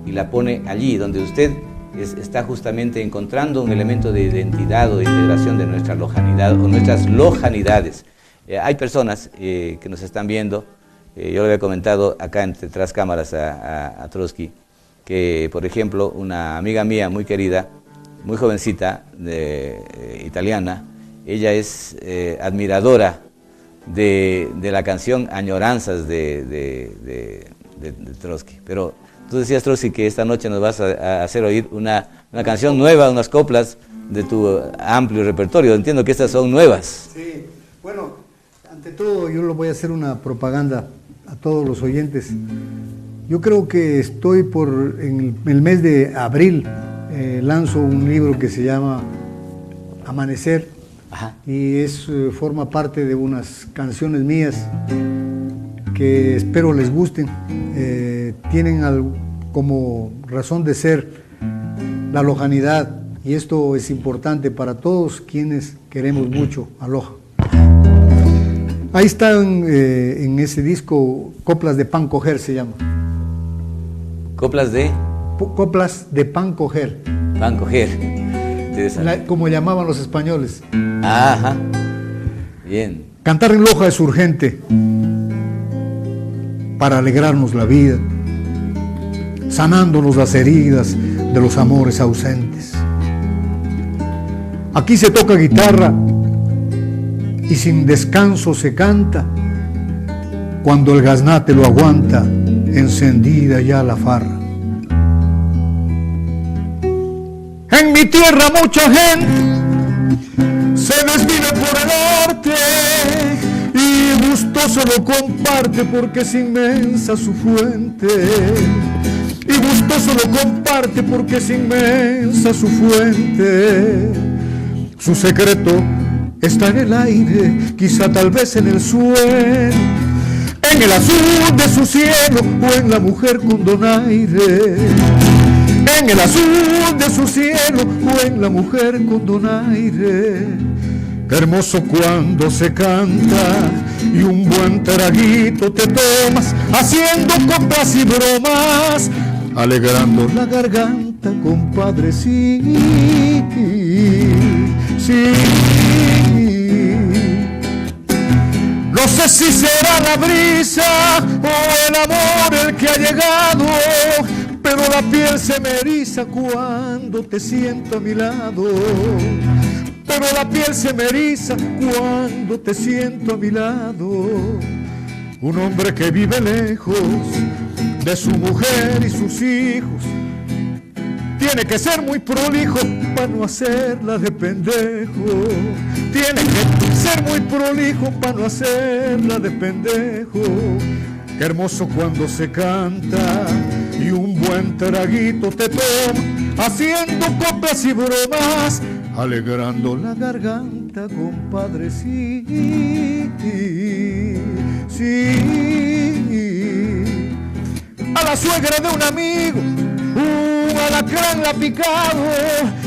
y la pone allí, donde usted está justamente encontrando un elemento de identidad o de integración de nuestra lojanidad o nuestras lojanidades. Hay personas que nos están viendo, yo le había comentado acá tras cámaras a Trotsky, que por ejemplo una amiga mía muy querida, muy jovencita, italiana, ella es admiradora de la canción Añoranzas de Trotsky. Pero tú decías, Trotsky, que esta noche nos vas a hacer oír una canción nueva, unas coplas de tu amplio repertorio. Entiendo que estas son nuevas. Sí, bueno, ante todo yo le voy a hacer una propaganda a todos los oyentes. Yo creo que en el mes de abril lanzo un libro que se llama Amanecer. Ajá. Y forma parte de unas canciones mías que espero les gusten. Tienen como razón de ser la lojanidad, y esto es importante para todos quienes queremos mucho a Loja. Ahí están en ese disco Coplas de Pan Coger, se llama. ¿Coplas de? Coplas de Pan Coger. Pan Coger. Como llamaban los españoles. Ajá. Bien. Cantar en Loja es urgente para alegrarnos la vida, sanándonos las heridas de los amores ausentes. Aquí se toca guitarra y sin descanso se canta, cuando el gaznate lo aguanta, encendida ya la farra. En mi tierra mucha gente se desvive por el norte y gustoso lo comparte porque es inmensa su fuente. Y gustoso lo comparte porque es inmensa su fuente. Su secreto está en el aire, quizá tal vez en el suelo, en el azul de su cielo o en la mujer con donaire. En el azul de su cielo o en la mujer con donaire. Qué hermoso cuando se canta y un buen traguito te tomas, haciendo copas y bromas, alegrando la garganta, compadre, sí, sí. No sé si será la brisa o el amor el que ha llegado, pero la piel se me eriza cuando te siento a mi lado. Pero la piel se me eriza cuando te siento a mi lado. Un hombre que vive lejos de su mujer y sus hijos tiene que ser muy prolijo para no hacerla de pendejo. Tiene que ser muy prolijo para no hacerla de pendejo. Qué hermoso cuando se canta y un buen traguito te toma, haciendo coplas y bromas, alegrando la garganta, compadre, sí, sí. A la suegra de un amigo, un alacrán la ha picado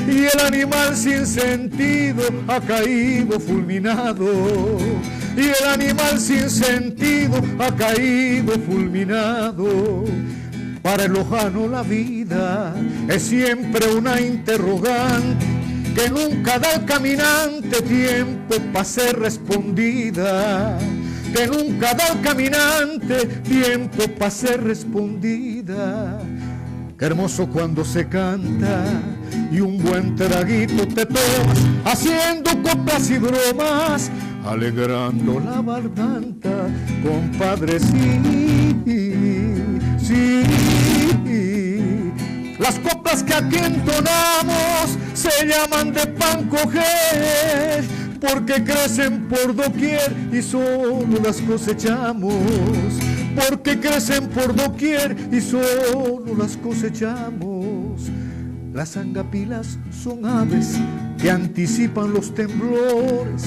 y el animal sin sentido ha caído fulminado. Y el animal sin sentido ha caído fulminado. Para el lojano la vida es siempre una interrogante que nunca da al caminante tiempo para ser respondida. Que nunca da al caminante tiempo para ser respondida. Qué hermoso cuando se canta y un buen traguito te tomas, haciendo coplas y bromas, alegrando la garganta, compadre, sí, sí. Las coplas que aquí entonamos se llaman de pan coger, porque crecen por doquier y solo las cosechamos. Porque crecen por doquier y solo las cosechamos. Las angapilas son aves que anticipan los temblores.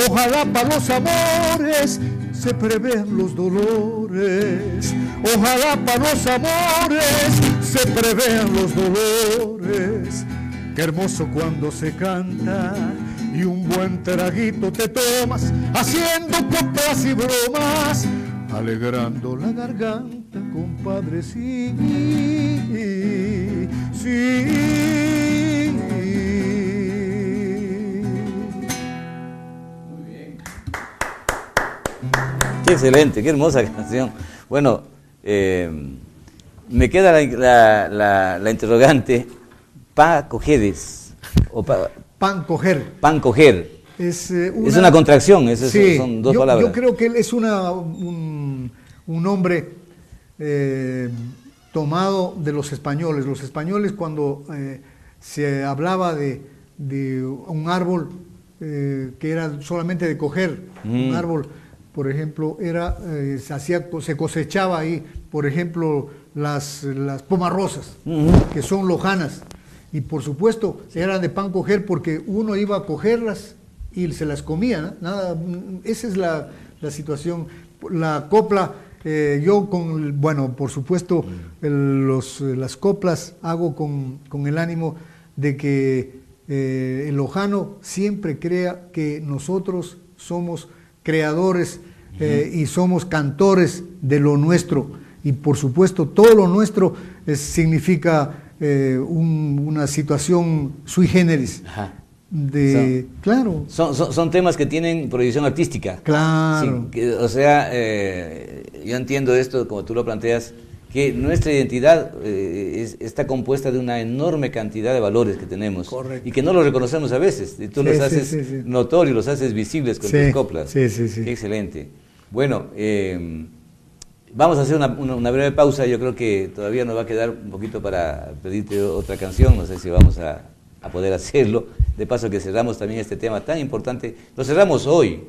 Ojalá para los amores se prevean los dolores. Ojalá para los amores se prevean los dolores. Qué hermoso cuando se canta y un buen traguito te tomas, haciendo coplas y bromas, alegrando la garganta, compadre, sí, sí. Muy bien. Qué excelente, qué hermosa canción. Bueno, me queda la interrogante, ¿pa cogedes? O pan coger. Pan coger. Es una contracción, sí, son dos palabras. Yo creo que él es un nombre tomado de los españoles. Los españoles, cuando se hablaba de un árbol que era solamente de coger, un árbol, por ejemplo, se cosechaba ahí, por ejemplo, las pomarrosas, que son lojanas, y por supuesto eran de pan coger porque uno iba a cogerlas y se las comía, ¿no? Nada, esa es la situación. La copla, bueno, por supuesto, las coplas hago con el ánimo de que el lojano siempre crea que nosotros somos creadores y somos cantores de lo nuestro, y por supuesto todo lo nuestro significa una situación sui generis. Ajá. Claro. Son temas que tienen proyección artística. Claro. Sí, o sea, yo entiendo esto, como tú lo planteas, que nuestra identidad está compuesta de una enorme cantidad de valores que tenemos. Correcto. Y que no los reconocemos a veces. Y tú los haces notorios, los haces visibles con tus coplas. Sí, sí, sí. Qué excelente. Bueno, vamos a hacer una breve pausa. Yo creo que todavía nos va a quedar un poquito para pedirte otra canción. No sé si vamos a poder hacerlo. De paso que cerramos también este tema tan importante. Lo cerramos hoy,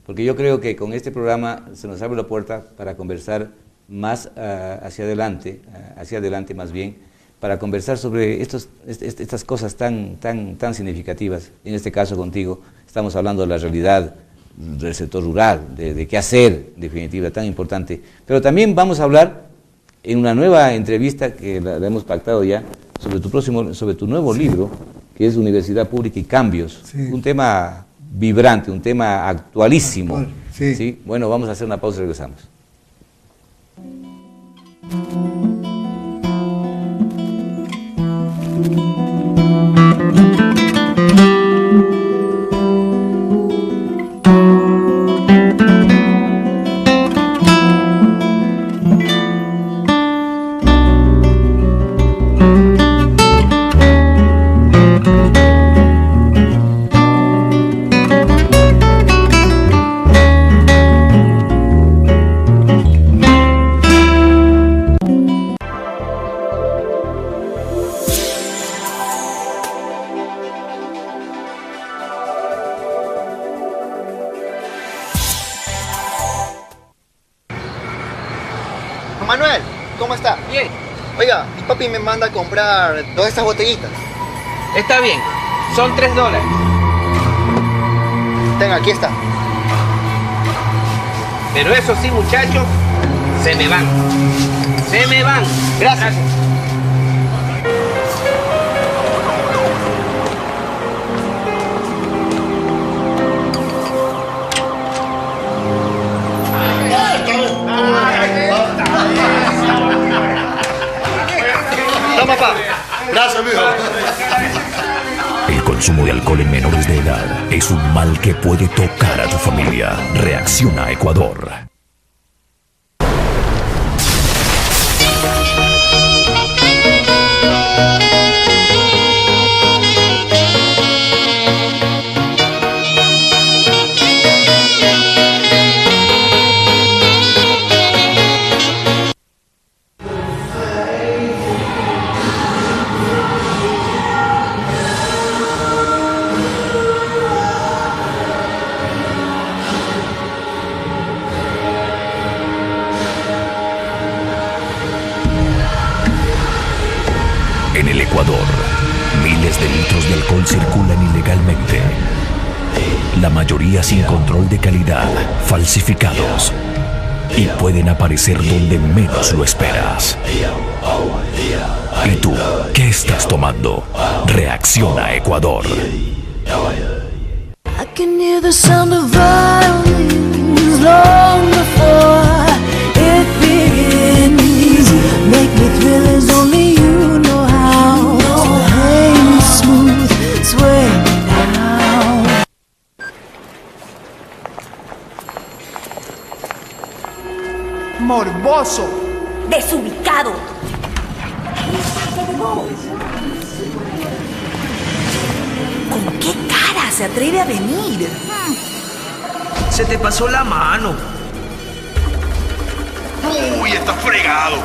porque yo creo que con este programa se nos abre la puerta para conversar más hacia adelante más bien, para conversar sobre estas cosas tan significativas. En este caso contigo estamos hablando de la realidad del sector rural, de qué hacer, en definitiva, tan importante. Pero también vamos a hablar en una nueva entrevista que la hemos pactado ya, sobre tu nuevo libro, que es Universidad Pública y Cambios. Sí. Un tema vibrante, un tema actualísimo. Sí. ¿Sí? Bueno, vamos a hacer una pausa y regresamos. Manuel, ¿cómo está? Bien. Oiga, mi papi me manda a comprar todas estas botellitas. Está bien. Son $3. Tenga, aquí está. Pero eso sí, muchachos, se me van. Se me van. Gracias. Toma, papá. Gracias, mijo. El consumo de alcohol en menores de edad es un mal que puede tocar a tu familia. Reacciona Ecuador. En el Ecuador, miles de litros de alcohol circulan ilegalmente. La mayoría sin control de calidad, falsificados. Y pueden aparecer donde menos lo esperas. ¿Y tú, qué estás tomando? Reacciona Ecuador. I can hear the sound of violins long before it begins. Make me thrill as only you know how. So hang smooth, sway now. Morboso. Desubicado. ¿Con qué cara se atreve a venir? Se te pasó la mano. Uy, está fregado.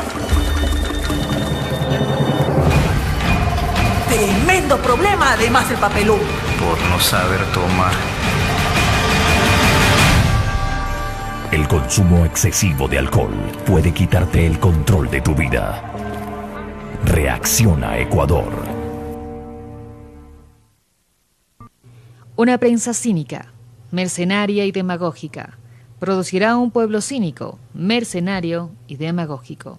Tremendo problema, además el papelón. Por no saber tomar. El consumo excesivo de alcohol puede quitarte el control de tu vida. Reacciona Ecuador. Una prensa cínica, mercenaria y demagógica, producirá un pueblo cínico, mercenario y demagógico.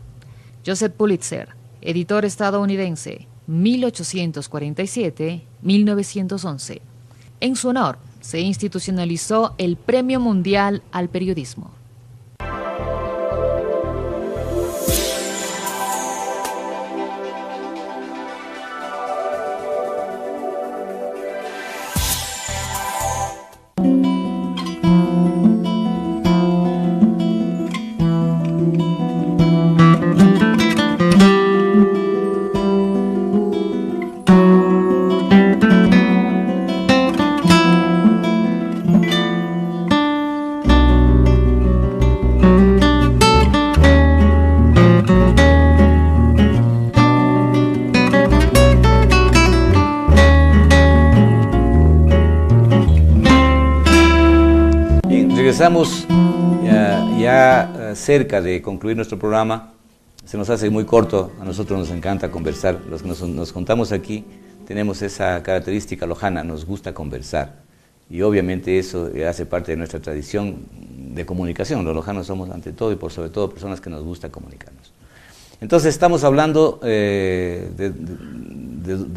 Joseph Pulitzer, editor estadounidense, 1847-1911. En su honor, se institucionalizó el Premio Mundial al Periodismo. Regresamos ya cerca de concluir nuestro programa. Se nos hace muy corto, a nosotros nos encanta conversar. Los que nos contamos aquí tenemos esa característica lojana, nos gusta conversar. Y obviamente eso hace parte de nuestra tradición de comunicación. Los lojanos somos ante todo y por sobre todo personas que nos gusta comunicarnos. Entonces estamos hablando de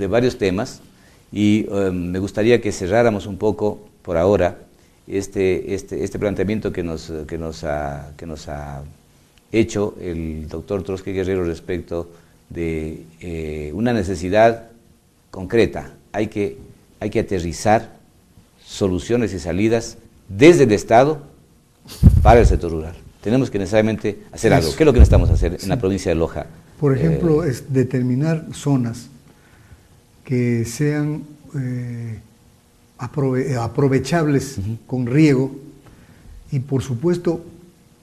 varios temas y me gustaría que cerráramos un poco por ahora este planteamiento que nos ha hecho el doctor Trotsky Guerrero respecto de una necesidad concreta. Hay que aterrizar soluciones y salidas desde el Estado para el sector rural. Tenemos que necesariamente hacer algo. ¿Qué es lo que necesitamos hacer en la provincia de Loja? Por ejemplo, es determinar zonas que sean aprovechables con riego y, por supuesto,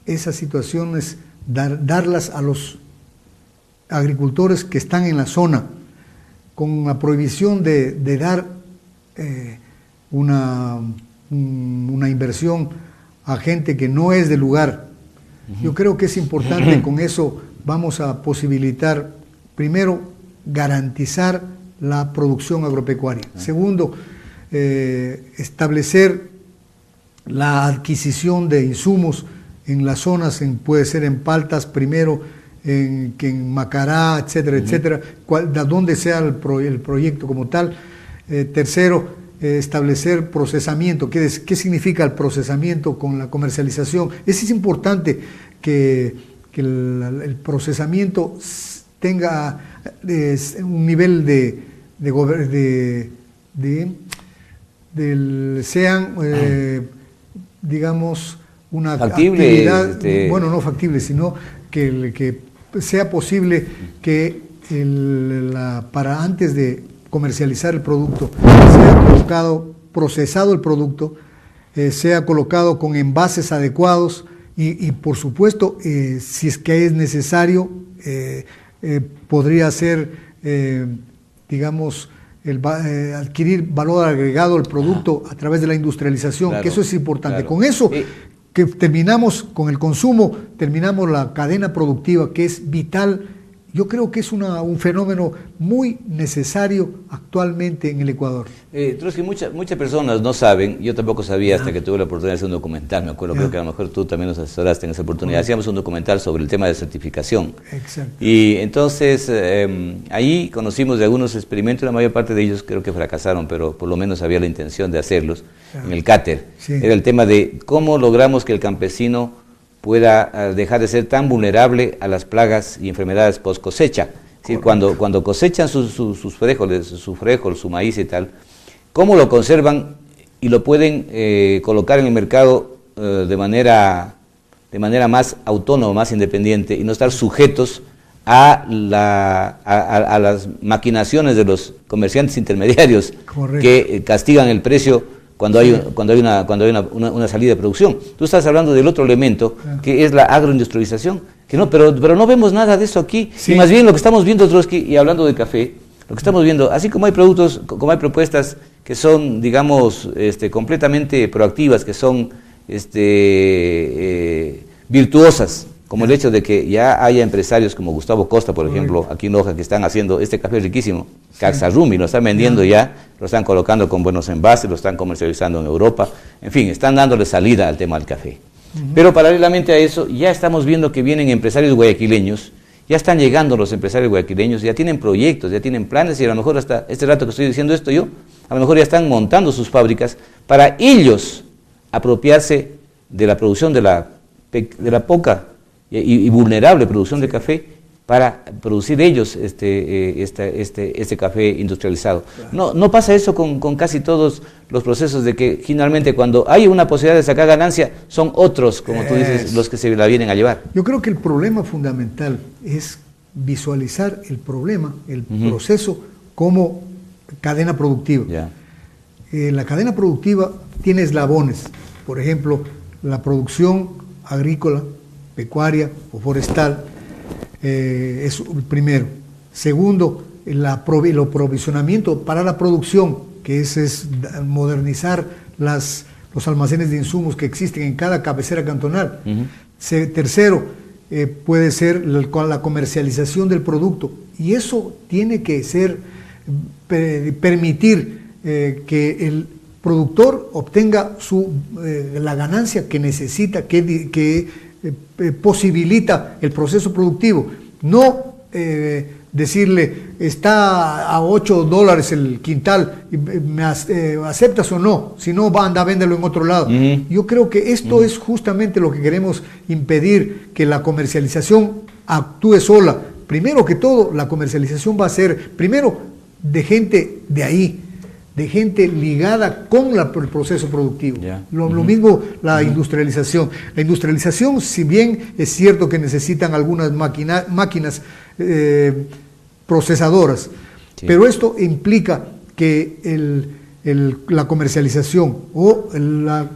esas situaciones darlas a los agricultores que están en la zona, con la prohibición de dar una inversión a gente que no es del lugar. Yo creo que es importante con eso vamos a posibilitar, primero, garantizar la producción agropecuaria. Segundo, establecer la adquisición de insumos en las zonas, puede ser en Paltas primero, en Macará, etcétera, etcétera, donde sea el proyecto como tal. Tercero, establecer procesamiento. ¿Qué significa el procesamiento con la comercialización? Es importante que el procesamiento tenga un nivel sean, digamos, una factible, actividad, bueno, no factible, sino que sea posible que para antes de comercializar el producto sea procesado el producto, sea colocado con envases adecuados y por supuesto, si es que es necesario, podría ser, digamos, adquirir valor agregado al producto a través de la industrialización, claro, que eso es importante. Claro. Con eso, que terminamos con el consumo, terminamos la cadena productiva, que es vital. Yo creo que es un fenómeno muy necesario actualmente en el Ecuador. Trotsky, muchas personas no saben, yo tampoco sabía hasta que tuve la oportunidad de hacer un documental, me acuerdo, creo que a lo mejor tú también nos asesoraste en esa oportunidad, hacíamos un documental sobre el tema de certificación. Exacto. Y entonces ahí conocimos de algunos experimentos, la mayor parte de ellos creo que fracasaron, pero por lo menos había la intención de hacerlos, en el CATER. Sí. Era el tema de cómo logramos que el campesino pueda dejar de ser tan vulnerable a las plagas y enfermedades post cosecha. Es decir, cuando cosechan sus frijoles, su maíz y tal, ¿cómo lo conservan y lo pueden colocar en el mercado de manera más autónoma, más independiente y no estar sujetos a las maquinaciones de los comerciantes intermediarios? Correcto. Que castigan el precio cuando hay una salida de producción? Tú estás hablando del otro elemento, que es la agroindustrialización, pero no vemos nada de eso aquí. Sí. Y más bien lo que estamos viendo, Trotsky, y hablando de café, lo que estamos viendo, así como hay productos, como hay propuestas que son, digamos, completamente proactivas, que son virtuosas, como el hecho de que ya haya empresarios como Gustavo Costa, por ejemplo, aquí en Loja, que están haciendo este café riquísimo, Caxarumi, lo están vendiendo ya, lo están colocando con buenos envases, lo están comercializando en Europa, en fin, están dándole salida al tema del café. Pero paralelamente a eso, ya estamos viendo que vienen empresarios guayaquileños, ya están llegando los empresarios guayaquileños, ya tienen proyectos, ya tienen planes, y a lo mejor hasta este rato que estoy diciendo esto yo, a lo mejor ya están montando sus fábricas para ellos apropiarse de la producción de la poca y vulnerable producción de café, para producir ellos este café industrializado. No pasa eso con casi todos los procesos, de que finalmente cuando hay una posibilidad de sacar ganancia, son otros, como tú dices, los que se la vienen a llevar. Yo creo que el problema fundamental es visualizar el problema, el proceso, como cadena productiva. La cadena productiva tiene eslabones, por ejemplo, la producción agrícola, pecuaria o forestal, es el primero. Segundo, el aprovisionamiento para la producción, que es modernizar los almacenes de insumos que existen en cada cabecera cantonal. Tercero, puede ser la comercialización del producto, y eso tiene que ser permitir que el productor obtenga la ganancia que necesita, que posibilita el proceso productivo. No decirle, está a $8 el quintal, ¿me aceptas o no? Si no, anda a venderlo en otro lado. Yo creo que esto es justamente lo que queremos impedir, que la comercialización actúe sola. Primero que todo, la comercialización va a ser, primero, de gente de ahí, de gente ligada con el proceso productivo. Lo mismo la industrialización. La industrialización, si bien es cierto que necesitan algunas máquinas procesadoras, pero esto implica que la comercialización o la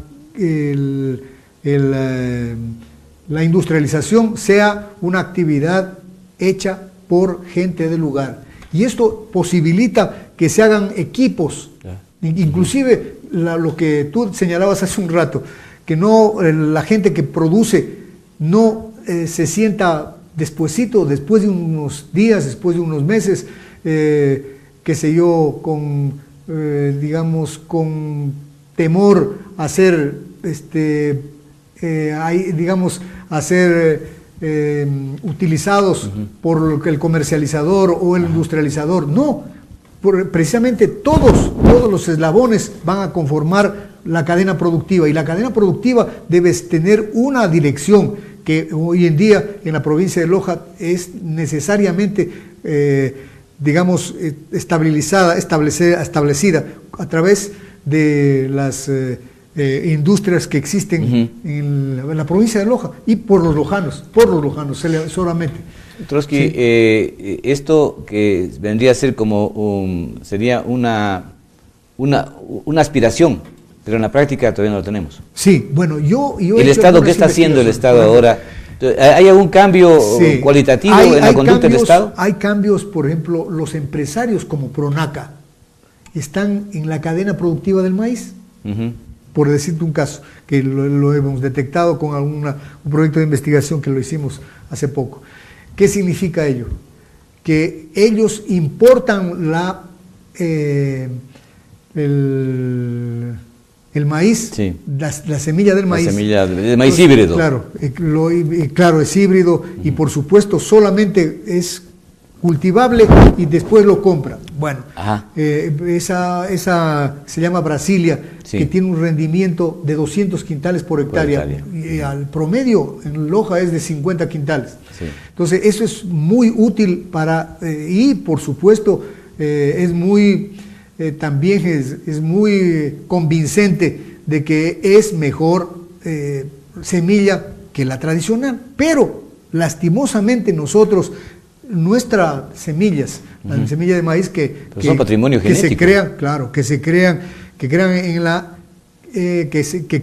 industrialización sea una actividad hecha por gente del lugar. Y esto posibilita que se hagan equipos, inclusive lo que tú señalabas hace un rato, que no la gente que produce no se sienta después de unos días, después de unos meses, qué sé yo, digamos, con temor a ser, utilizados por el comercializador o el industrializador. No, precisamente todos los eslabones van a conformar la cadena productiva, y la cadena productiva debe tener una dirección que hoy en día en la provincia de Loja es necesariamente, establecida a través de las industrias que existen en la provincia de Loja y por los lojanos solamente. Trotsky, sí. Esto que vendría a ser como sería una aspiración, pero en la práctica todavía no lo tenemos. Sí, bueno, ¿El Estado qué está haciendo el Estado ahora? ¿Hay algún cambio cualitativo en la conducta del Estado? Hay cambios, por ejemplo, los empresarios como Pronaca están en la cadena productiva del maíz. Por decirte un caso, que lo hemos detectado con un proyecto de investigación que lo hicimos hace poco. ¿Qué significa ello? Que ellos importan el maíz, sí, la semilla del maíz. La semilla del maíz híbrido. Claro, es híbrido y por supuesto solamente es cultivable y después lo compra. Bueno, esa se llama Brasilia, sí, que tiene un rendimiento de 200 quintales por hectárea. Y al promedio en Loja es de 50 quintales. Sí. Entonces eso es muy útil y por supuesto es muy también es muy convincente de que es mejor semilla que la tradicional, pero lastimosamente nuestras semillas, las semillas de maíz que son patrimonio genético, que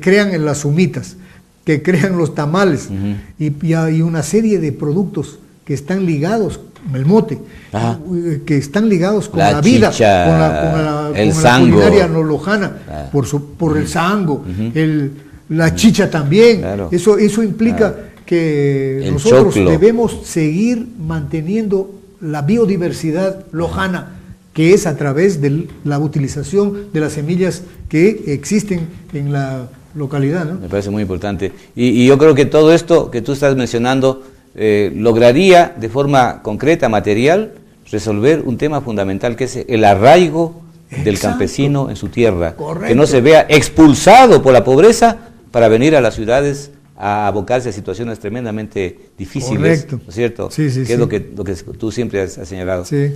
crean en las humitas, que crean los tamales, y hay una serie de productos que están ligados, el mote, que están ligados con la vida, chicha, con la culinaria lojana, por el sango, la chicha también. Claro. Eso implica que nosotros debemos seguir manteniendo la biodiversidad lojana, que es a través de la utilización de las semillas que existen en la localidad, ¿no? Me parece muy importante. Y yo creo que todo esto que tú estás mencionando lograría de forma concreta, material, resolver un tema fundamental, que es el arraigo del campesino en su tierra. Correcto. Que no se vea expulsado por la pobreza para venir a las ciudades a abocarse a situaciones tremendamente difíciles. Correcto. ¿No es cierto? Sí, sí, que es lo que tú siempre has señalado. Sí.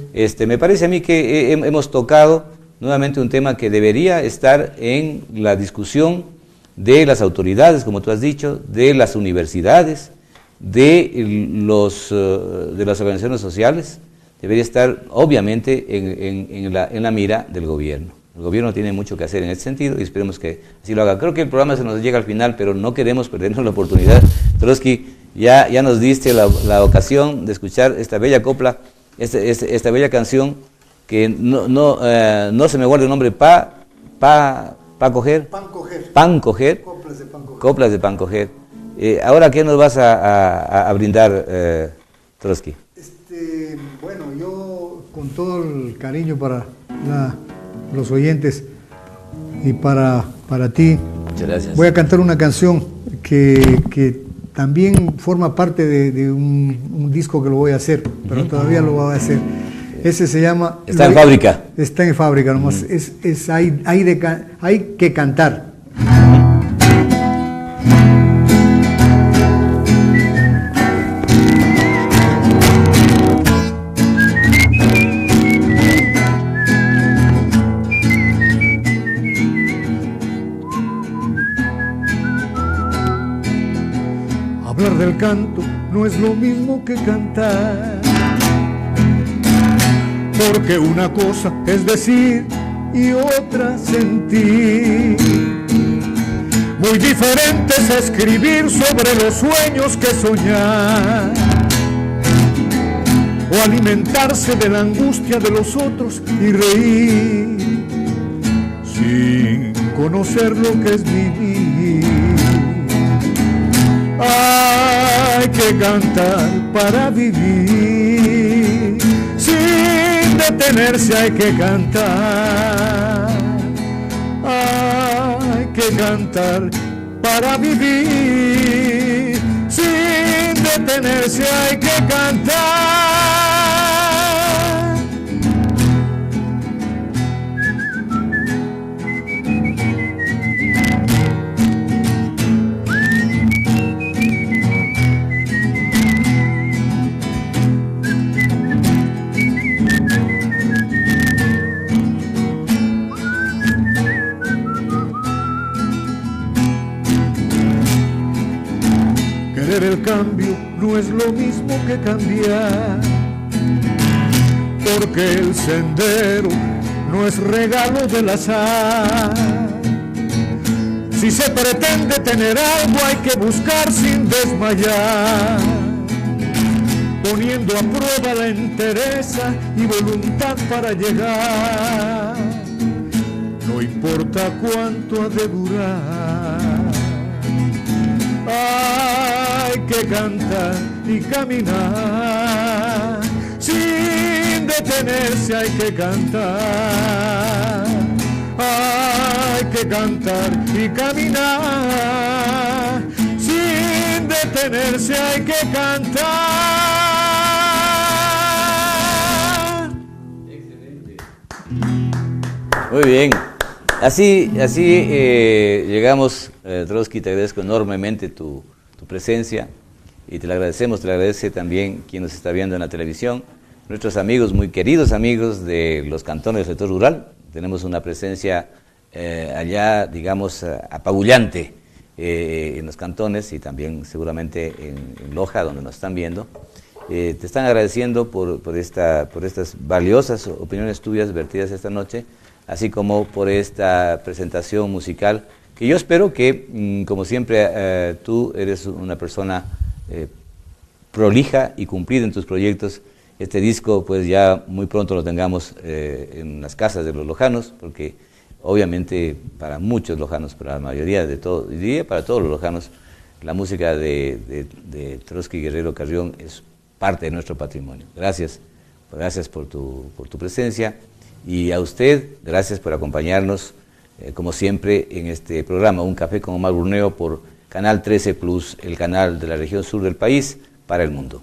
Me parece a mí que hemos tocado nuevamente un tema que debería estar en la discusión de las autoridades, como tú has dicho, de las universidades, de las organizaciones sociales. Debería estar obviamente en la mira del gobierno. El gobierno tiene mucho que hacer en este sentido y esperemos que así lo haga. Creo que el programa se nos llega al final, pero no queremos perdernos la oportunidad. Trotsky, ya nos diste la ocasión de escuchar esta bella copla, esta bella canción, que no se me guarda el nombre, Pan coger. Coplas de pan coger. Ahora, ¿qué nos vas a brindar, Trotsky? Bueno, yo con todo el cariño para los oyentes y para ti, muchas gracias, voy a cantar una canción que también forma parte de un disco que lo voy a hacer, pero todavía lo voy a hacer. Ese se llama... Está en fábrica. Está en fábrica nomás. Hay que cantar. Hablar del canto no es lo mismo que cantar, porque una cosa es decir y otra sentir. Muy diferente es escribir sobre los sueños que soñar, o alimentarse de la angustia de los otros y reír, sin conocer lo que es vivir. Hay que que cantar para vivir, sin detenerse hay que cantar, hay que cantar para vivir, sin detenerse hay que cantar. El cambio no es lo mismo que cambiar, porque el sendero no es regalo del azar. Si se pretende tener algo hay que buscar sin desmayar, poniendo a prueba la entereza y voluntad para llegar. No importa cuánto ha de durar, hay que cantar y caminar, sin detenerse hay que cantar, hay que cantar y caminar, sin detenerse hay que cantar. Excelente. Muy bien. Así llegamos, Trotsky, te agradezco enormemente tu presencia y te la agradecemos, te la agradece también quien nos está viendo en la televisión, nuestros amigos, muy queridos amigos de los cantones del sector rural. Tenemos una presencia allá, digamos, apabullante en los cantones y también seguramente en Loja, donde nos están viendo. Te están agradeciendo por estas valiosas opiniones tuyas vertidas esta noche, así como por esta presentación musical, que yo espero que, como siempre, tú eres una persona prolija y cumplida en tus proyectos. Este disco, pues ya muy pronto lo tengamos en las casas de los lojanos, porque obviamente para muchos lojanos, para la mayoría de todos, diría para todos los lojanos, la música de Trotsky Guerrero Carrión es parte de nuestro patrimonio. Gracias por tu presencia. Y a usted, gracias por acompañarnos, como siempre, en este programa, Un Café con Omar Burneo, por Canal 13 Plus, el canal de la región sur del país, para el mundo.